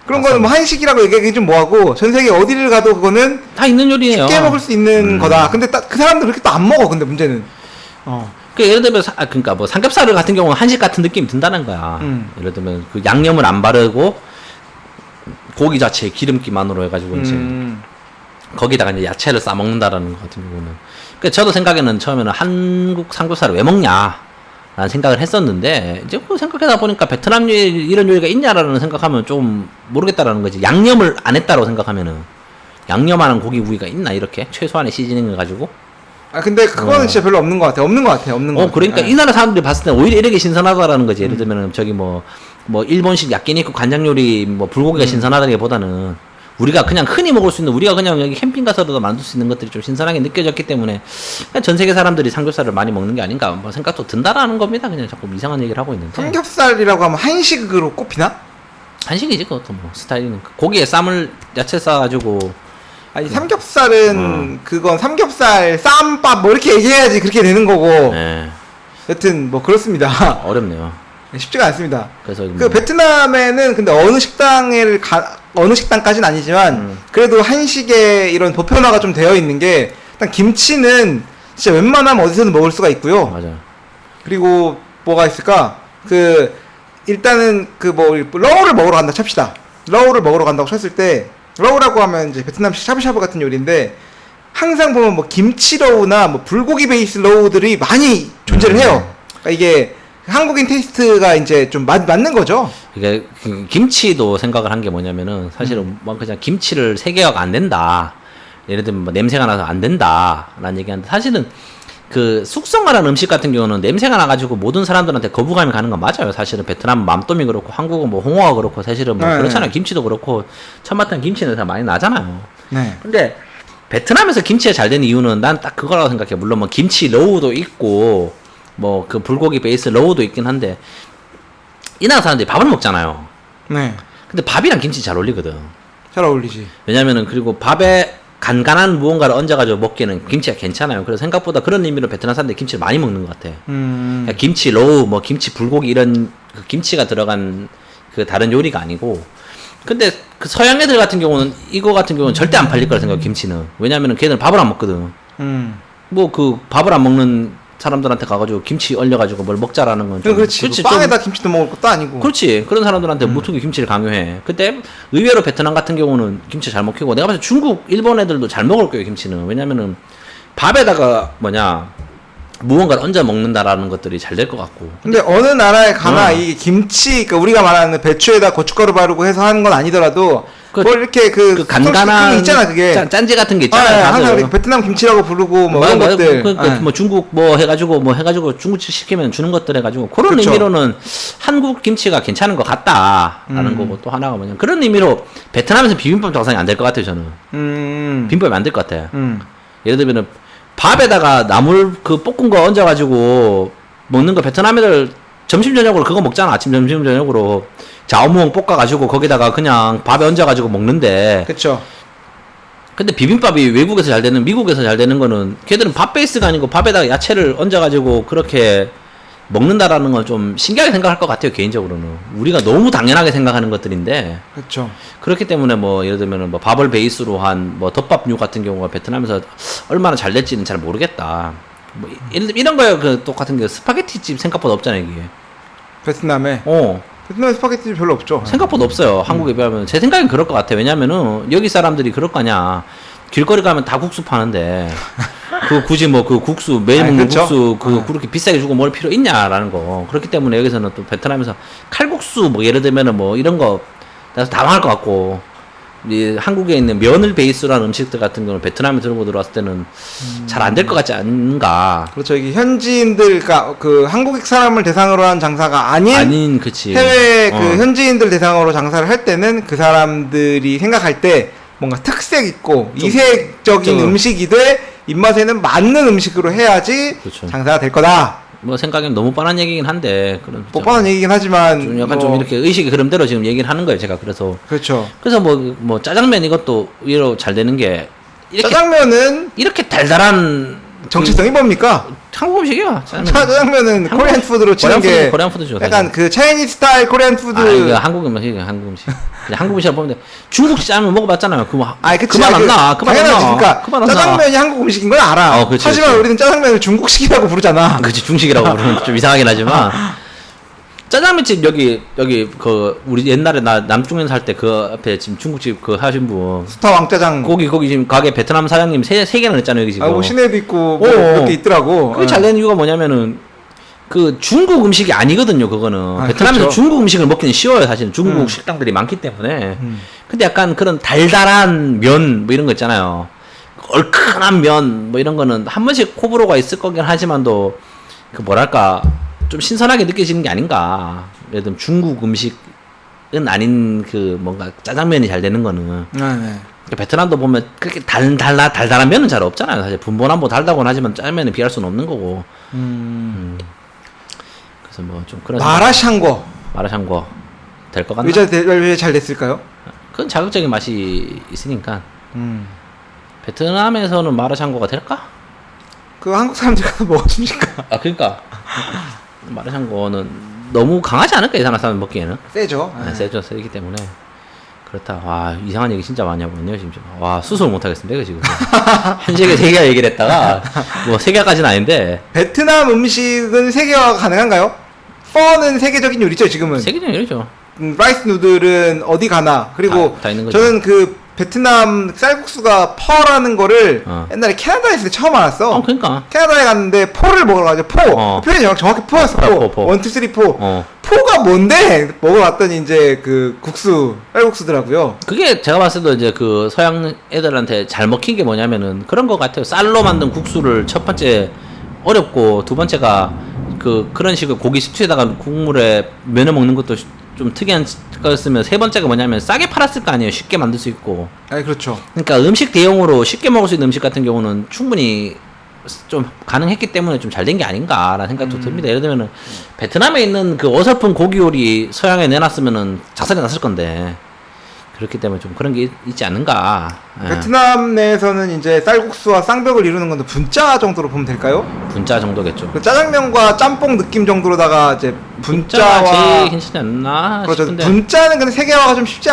A: 그런 거는 뭐 한식이라고 얘기하기 좀 뭐하고 전 세계 어디를 가도 그거는
B: 다 있는 요리예요.
A: 쉽게 먹을 수 있는 거다. 근데 그 사람들 그렇게 또 안 먹어. 근데 문제는.
B: 그 예를 들면 그러니까 뭐 삼겹살 같은 경우는 한식 같은 느낌이 든다는 거야. 예를 들면 그 양념을 안 바르고 고기 자체에 기름기만으로 해가지고 이제 거기다가 이제 야채를 싸 먹는다라는 것 같은 경우는. 그 저도 생각에는 처음에는 한국 삼겹살을 왜 먹냐라는 생각을 했었는데 이제 그 생각하다 보니까 베트남 요리 이런 요리가 있냐라는 생각하면 좀 모르겠다라는 거지. 양념을 안 했다고 생각하면은 양념하는 고기 부위가 있나 이렇게 최소한의 시즈닝을 가지고.
A: 근데 그거는 진짜 별로 없는 것 같아. 없는 것 같아.
B: 그러니까 이 나라 사람들이 봤을 때 오히려 이렇게 신선하다라는 거지. 예를 들면은 저기 뭐 일본식 야끼니쿠 간장 요리 뭐 불고기가 신선하다기보다는 우리가 그냥 흔히 먹을 수 있는 우리가 그냥 여기 캠핑 가서도 만들 수 있는 것들이 좀 신선하게 느껴졌기 때문에 그냥 전 세계 사람들이 삼겹살을 많이 먹는 게 아닌가 뭐 생각도 든다라는 겁니다. 그냥 자꾸 이상한 얘기를 하고 있는데.
A: 삼겹살이라고 하면 한식으로 꼽히나?
B: 한식이지 그것도 뭐 스타일은 고기에 쌈을 야채 싸가지고
A: 아니 삼겹살은 그건 삼겹살 쌈밥 뭐 이렇게 얘기해야지 그렇게 되는 거고.
B: 예,
A: 여튼 뭐 그렇습니다.
B: 어렵네요.
A: 쉽지가 않습니다.
B: 그래서
A: 그
B: 뭐,
A: 베트남에는 근데 어느 식당까지는 아니지만 그래도 한식의 이런 보편화가 좀 되어 있는 게 일단 김치는 진짜 웬만하면 어디서든 먹을 수가 있고요.
B: 맞아요.
A: 그리고 뭐가 있을까? 그 일단은 그 뭐 러우를 먹으러 간다 찹시다. 러우를 먹으러 간다고 쳤을 때 러우라고 하면 이제 베트남식 샤브샤브 같은 요리인데 항상 보면 뭐 김치 러우나 뭐 불고기 베이스 러우들이 많이 존재를 해요. 그러니까 이게 한국인 테이스트가 이제 좀 맞는 거죠.
B: 그러니까 그 김치도 생각을 한 게 뭐냐면은 사실은 뭐 그냥 김치를 세개가 안 된다. 예를 들면 뭐 냄새가 나서 안 된다라는 얘기하는데 사실은 그 숙성하는 음식 같은 경우는 냄새가 나가지고 모든 사람들한테 거부감이 가는 건 맞아요. 사실은 베트남 맘똠이 그렇고 한국은 뭐 홍어가 그렇고 사실은 뭐
A: 네,
B: 그렇잖아요.
A: 네.
B: 김치도 그렇고 천마탄 김치는 다 많이 나잖아요.
A: 네.
B: 근데 베트남에서 김치가 잘 되는 이유는 난 딱 그거라고 생각해. 물론 뭐 김치 러우도 있고 뭐 그 불고기 베이스 러우도 있긴 한데 이 나라 사람들이 밥을 먹잖아요.
A: 네.
B: 근데 밥이랑 김치 잘 어울리거든.
A: 잘 어울리지.
B: 왜냐면은 그리고 밥에 간간한 무언가를 얹어가지고 먹기에는 김치가 괜찮아요. 그래서 생각보다 그런 의미로 베트남 사람들이 김치를 많이 먹는 것 같아. 그러니까 김치 러우, 뭐 김치 불고기 이런 그 김치가 들어간 그 다른 요리가 아니고. 근데 그 서양 애들 같은 경우는 이거 같은 경우는 절대 안 팔릴 거라 생각해. 김치는. 왜냐면은 걔네는 밥을 안 먹거든. 뭐 그 밥을 안 먹는 사람들한테 가가지고 김치 얼려가지고 뭘 먹자라는 건 좀
A: 그렇지.
B: 그렇지,
A: 뭐 빵에다 김치도 먹을 것도 아니고.
B: 그렇지. 그런 사람들한테 무턱이 김치를 강요해. 근데 의외로 베트남 같은 경우는 김치 잘 먹히고 내가 봤을 때 중국, 일본 애들도 잘 먹을 거예요, 김치는. 왜냐면은 밥에다가 무언가를 얹어 먹는다라는 것들이 잘 될 것 같고.
A: 근데 어느 나라에 가나 이 김치, 그러니까 우리가 말하는 배추에다 고춧가루 바르고 해서 하는 건 아니더라도
B: 그-
A: 뭐 이렇게
B: 그 간단한
A: 그게 있잖아 그게.
B: 짠지 같은 게
A: 아,
B: 있잖아요.
A: 예,
B: 다들.
A: 항상 우리 베트남 김치라고 부르고 뭐 이런 것들. 예.
B: 뭐 중국 뭐 해가지고 중국집 시키면 주는 것들 해가지고 그런
A: 그쵸.
B: 의미로는 한국 김치가 괜찮은 것 같다라는 거고 또 하나가 뭐냐 그런 의미로 베트남에서 비빔밥 장사가 안 될 것 같아요 저는. 비빔밥이 안 될 것 같아요. 예를 들면은 밥에다가 나물 그 볶은 거 얹어가지고 먹는 거 베트남 애들 점심 저녁으로 그거 먹잖아. 아침 점심 저녁으로 자오무엉 볶아가지고 거기다가 그냥 밥에 얹어가지고 먹는데.
A: 그렇죠.
B: 근데 비빔밥이 외국에서 잘 되는 미국에서 잘 되는 거는 걔들은 밥 베이스가 아니고 밥에다가 야채를 얹어가지고 그렇게 먹는다라는 건 좀 신기하게 생각할 것 같아요 개인적으로는. 우리가 너무 당연하게 생각하는 것들인데.
A: 그렇죠.
B: 그렇기 때문에 뭐 예를 들면은 뭐 밥을 베이스로 한 뭐 덮밥류 같은 경우가 베트남에서 얼마나 잘 될지는 잘 모르겠다. 뭐 이런 거에 그 똑같은 게 스파게티 집 생각보다 없잖아요 이게.
A: 베트남에. 베트남 스파게티 별로 없죠.
B: 생각보다 없어요. 한국에 비하면. 제 생각엔 그럴 것 같아요. 왜냐면은 여기 사람들이 그럴 거 아니야. 길거리 가면 다 국수 파는데 그 굳이 뭐 그 국수 매일
A: 아니,
B: 먹는
A: 그쵸?
B: 국수 그렇게 비싸게 주고 먹을 필요 있냐라는 거. 그렇기 때문에 여기서는 또 베트남에서 칼국수 뭐 예를 들면은 뭐 이런 거 내가 당황할 것 같고 이 한국에 있는 면을 베이스로 한 음식들 같은 경우는 베트남에 들고 들어왔을 때는 잘 안 될 것 같지 않은가.
A: 그렇죠. 이게 현지인들, 그러니까 그 한국 사람을 대상으로 한 장사가 아닌
B: 그치.
A: 해외 그 현지인들 대상으로 장사를 할 때는 그 사람들이 생각할 때 뭔가 특색 있고 이색적인
B: 좀-
A: 음식이되 입맛에는 맞는 음식으로 해야지
B: 그렇죠.
A: 장사가 될 거다.
B: 뭐 생각엔 너무 뻔한 얘기긴 한데 그런
A: 뻔뻔한 얘기긴 하지만
B: 좀 약간
A: 뭐,
B: 좀 이렇게 의식의 흐름대로 지금 얘기를 하는 거예요 제가. 그래서
A: 그렇죠.
B: 뭐 짜장면 이것도 의외로 잘 되는 게
A: 짜장면은
B: 이렇게 달달한
A: 정체성이 뭡니까?
B: 한국 음식이야.
A: 짜장면은
B: 한국-
A: 코리안 푸드로 치는 게
B: 코리안 푸드죠.
A: 약간 그 차이니즈 스타일 코리안 푸드.
B: 이거 한국 음식이야. 한국 음식. 그냥 한국 음식이라 보면 돼. 중국 짜장면 먹어봤잖아요.
A: 그치.
B: 그만 안 나. 그만 안
A: 당연하지.
B: 나.
A: 그러니까
B: 그만 안 나.
A: 짜장면이 한국 음식인 건 알아.
B: 그치,
A: 하지만
B: 그치.
A: 우리는 짜장면을 중국식이라고 부르잖아.
B: 그치 중식이라고 부르면 좀 이상하긴 하지만 짜장면집 여기 그 우리 옛날에 나 남중현 살 때 그 앞에 지금 중국집 그 하신 분
A: 스타 왕짜장.
B: 거기 지금 가게 베트남 사장님 세 개나 했잖아요 여기 지금.
A: 뭐 시내도 있고 뭐
B: 어.
A: 그렇게 있더라고.
B: 그게 잘 되는 이유가 뭐냐면은 그 중국 음식이 아니거든요 그거는. 베트남에서
A: 그렇죠.
B: 중국 음식을 먹기는 쉬워요 사실은. 중국 식당들이 많기 때문에. 근데 약간 그런 달달한 면 뭐 이런 거 있잖아요. 얼큰한 면 뭐 이런 거는 한 번씩 호불호가 있을 거긴 하지만도 그 뭐랄까 좀 신선하게 느껴지는 게 아닌가. 예를 들면 중국 음식은 아닌 그 뭔가 짜장면이 잘 되는 거는.
A: 네.
B: 베트남도 보면 그렇게 달달한 면은 잘 없잖아요. 사실 분보나뭐 달다고는 하지만 짜장면은 비할 수는 없는 거고. 그래서 뭐 좀 그런
A: 마라샹궈.
B: 마라샹궈. 될 것 같나?
A: 왜 잘 됐을까요?
B: 그건 자극적인 맛이 있으니까.
A: 음.
B: 베트남에서는 마라샹궈가 될까?
A: 그 한국 사람들 가서 먹어주니까
B: 아 그러니까 마라샹궈는 너무 강하지 않을까 이상한 사람 먹기에는.
A: 세죠.
B: 세죠. 세기 때문에 그렇다. 와 이상한 얘기 진짜 많이 하거든요 지금. 와 수술 못 하겠습니다 이거 지금. 한 세계 세 개 얘기를 했다가 뭐 세 개까지는 아닌데
A: 베트남 음식은 세계화가 가능한가요? 퍼는 세계적인 요리죠 지금은.
B: 세계적인 요리죠.
A: 라이스 누들은 어디 가나. 그리고
B: 다 있는 거죠.
A: 저는 그 베트남 쌀국수가 퍼라는 거를 옛날에 캐나다에 있을 때 처음 알았어.
B: 그러니까.
A: 캐나다에 갔는데 포를 먹으러 가죠. 포. 표현이 정확히 포였어. 포. 1, 2, 3, 포. 포가 뭔데? 먹어봤더니 이제 그 국수, 쌀국수더라고요.
B: 그게 제가 봤을 때도 이제 그 서양 애들한테 잘 먹힌 게 뭐냐면은 그런 거 같아요. 쌀로 만든 국수를 첫 번째 어렵고 두 번째가 그런 식으로 고기 식초에다가 국물에 면을 먹는 것도 좀 특이한 거였으면 세 번째가 뭐냐면 싸게 팔았을 거 아니에요. 쉽게 만들 수 있고.
A: 아, 그렇죠.
B: 그러니까 음식 대용으로 쉽게 먹을 수 있는 음식 같은 경우는 충분히 좀 가능했기 때문에 좀 잘 된 게 아닌가라는 생각도 듭니다. 예를 들면은 베트남에 있는 그 어설픈 고기 요리 서양에 내놨으면은 작살이 났을 건데 그렇기 때문에 좀 그런 게 있지 않는가.
A: 베트남 내에서는 이제 쌀국수와 쌍벽을 이루는 건 분짜 정도로 보면 될까요?
B: 분짜 정도겠죠.
A: 그 짜장면과 짬뽕 느낌 정도로다가 이제
B: 분짜가
A: 분짜와
B: 제일 괜찮지 않나
A: 그렇죠.
B: 싶은데.
A: 분짜는 근데 세계화가 좀 쉽지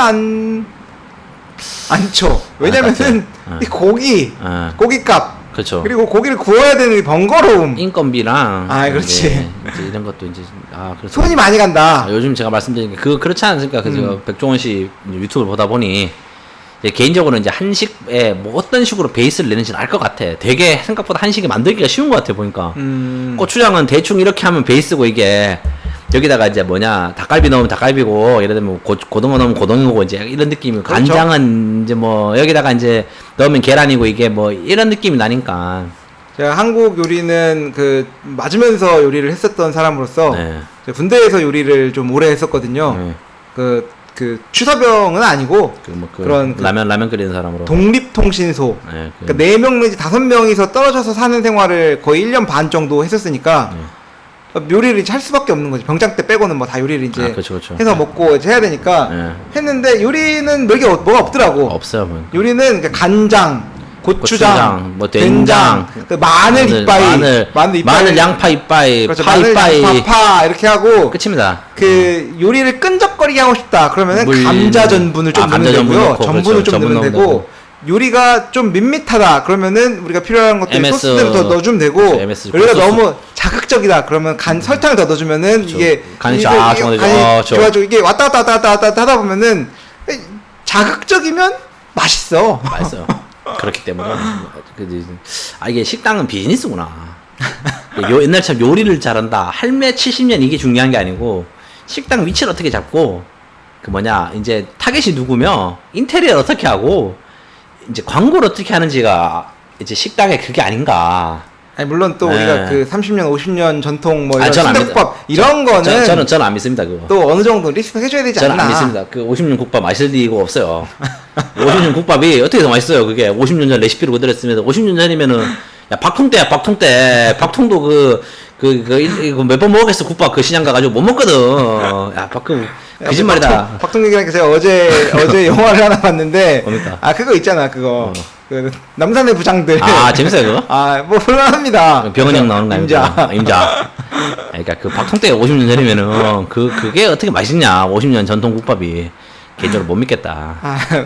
A: 않죠. 왜냐면은 이 고기값
B: 그렇죠.
A: 그리고 고기를 구워야 되는 이 번거로움,
B: 인건비랑
A: 그렇지.
B: 이제 이런 것도 이제 그래서
A: 손이 많이 간다.
B: 요즘 제가 말씀드린 게 그렇지 않습니까? 그죠? 백종원 씨 유튜브를 보다 보니 이제 개인적으로 이제 한식에 뭐 어떤 식으로 베이스를 내는지는 알 것 같아. 되게 생각보다 한식이 만들기가 쉬운 것 같아 보니까. 고추장은 대충 이렇게 하면 베이스고 이게 여기다가 이제 닭갈비 넣으면 닭갈비고 예를 들면 고등어 넣으면 고등어고 이제 이런 느낌이고
A: 그렇죠.
B: 간장은 이제 뭐 여기다가 이제 넣으면 계란이고 이게 뭐 이런 느낌이 나니까.
A: 제가 한국 요리는 그 맞으면서 요리를 했었던 사람으로서 제가 군대에서 요리를 좀 오래 했었거든요. 그 취사병은 아니고 그런
B: 라면 끓이는 사람으로
A: 독립통신소. 그러니까 4명 내지 5명이서 떨어져서 사는 생활을 거의 1년 반 정도 했었으니까 요리를 이제 할 수밖에 없는 거지. 병장 때 빼고는 뭐 다 요리를 이제
B: 그쵸.
A: 해서 먹고 이제 해야 되니까 했는데 요리는 뭐가 없더라고.
B: 없어요. 뭐.
A: 요리는 그러니까 간장, 고추장,
B: 뭐 된장,
A: 그 마늘 이빠이,
B: 마늘 양파 이빠이,
A: 그렇죠.
B: 파 이빠이,
A: 파 이렇게 하고
B: 끝입니다.
A: 그 요리를 끈적거리게 하고 싶다. 그러면은 감자 전분을 좀 넣으면 되고요. 전분을 좀 넣으면 되고. 요리가 좀 밋밋하다 그러면은 우리가 필요한 것들 소스들을 더 넣어주면 되고 요리가 너무 자극적이다 그러면 설탕을 더 넣어주면은 이게
B: 간이
A: 좋아지고 이게 왔다 갔다 하다 보면은 자극적이면 맛있어요.
B: 그렇기 때문에 이게 식당은 비즈니스구나. 옛날처럼 요리를 잘한다 할매 70년 이게 중요한 게 아니고 식당 위치를 어떻게 잡고 이제 타겟이 누구며 인테리어를 어떻게 하고 이제 광고를 어떻게 하는지가 이제 식당의 그게 아닌가.
A: 아니 물론 또 우리가 그 30년 50년 전통 뭐 이런 순대국밥 이런 거는
B: 저는 안 믿습니다. 그거
A: 또 어느 정도 리스펙 해줘야 되지 않나.
B: 저는 안 믿습니다. 그 50년 국밥 맛있을 리가 없어요. 50년 국밥이 어떻게 더 맛있어요? 그게 50년 전 레시피를 그대로 했으면 50년 전이면은 야 박통때야 박통때 박통도 몇 번 먹었겠어 국밥 그 시장 가가지고 못 먹거든. 야 거짓말이다.
A: 박통 얘기하니까 제가 어제 영화를 하나 봤는데
B: 뭡니까?
A: 그거 있잖아 그거 그 남산의 부장들
B: 재밌어요 그거?
A: 뭐 볼만합니다.
B: 병은이 형 나오는 거 임자. 그러니까 그 박통때가 50년 전이면은 그게 어떻게 맛있냐 50년 전통 국밥이 개인적으로 못 믿겠다.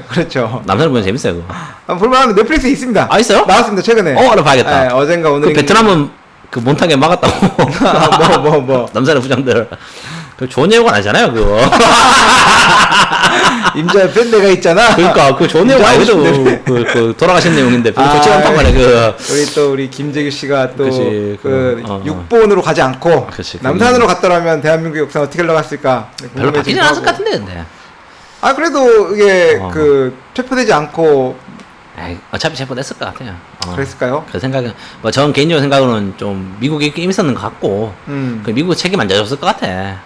A: 그렇죠.
B: 남산의 부장 재밌어요 그거.
A: 볼만한데 넷플릭스에 있습니다.
B: 있어요?
A: 나왔습니다 최근에.
B: 알아 봐야겠다.
A: 어젠가 오늘.
B: 그 베트남은 그 몬타게 막았다고.
A: 뭐.
B: 남산의 부장들. 그 좋은 예고가 아니잖아요, 그거.
A: 임자 밴드가 있잖아.
B: 그러니까 그 좋은 예고 아니거든. 그 돌아가신 내용인데 별로 좋지 않단 말이야. 우리
A: 김재규 씨가 또
B: 그치,
A: 6번으로 가지 않고 남산으로 갔더라면 대한민국 역사 어떻게 흘러갔을까?
B: 별로 바뀌진 않았을 것 같은데 근데.
A: 그래도 이게 체포되지 않고.
B: 어차피 체포됐을 것 같아요.
A: 그랬을까요?
B: 그 생각은 전 개인적인 생각으로는 좀 미국에 있긴 있었는 것 같고 그 미국 책임 안 져줬을 것 같아.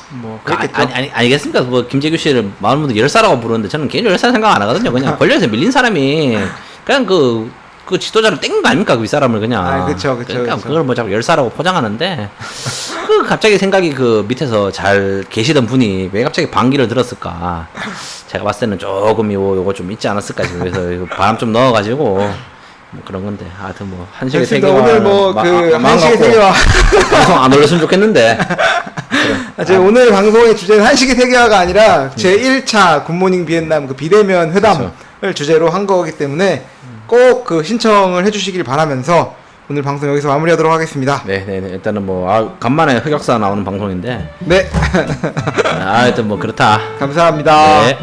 A: 뭐 그랬겠죠.
B: 아니겠습니까? 김재규 씨를 많은 분들 10살이라고 부르는데 저는 개인적으로 10살 생각 안 하거든요. 그냥 권력에서 밀린 사람이 그냥 그 지도자를 땡긴 거 아닙니까? 그 윗사람을 그냥.
A: 아, 그쵸.
B: 그러니까 그걸 뭐 자꾸 열사라고 포장하는데 그 갑자기 생각이 그 밑에서 잘 계시던 분이 왜 갑자기 반기를 들었을까? 제가 봤을 때는 조금 요거 좀 있지 않았을까 지금. 그래서 이거 바람 좀 넣어가지고 뭐 그런 건데 하여튼 뭐 한식의
A: 좋습니다.
B: 세계와
A: 오늘 뭐 그 한식의 세계화
B: 방송 안 올렸으면 좋겠는데.
A: 제 오늘 방송의 주제는 한식의 세계화가 아니라 제 1차 굿모닝 비엔남 그 비대면 회담을 주제로 한 거기 때문에 꼭 그 신청을 해주시길 바라면서 오늘 방송 여기서 마무리하도록 하겠습니다.
B: 네네네. 일단은 뭐 간만에 흑역사 나오는 방송인데.
A: 네.
B: 하여튼 뭐 그렇다.
A: 감사합니다.
B: 네.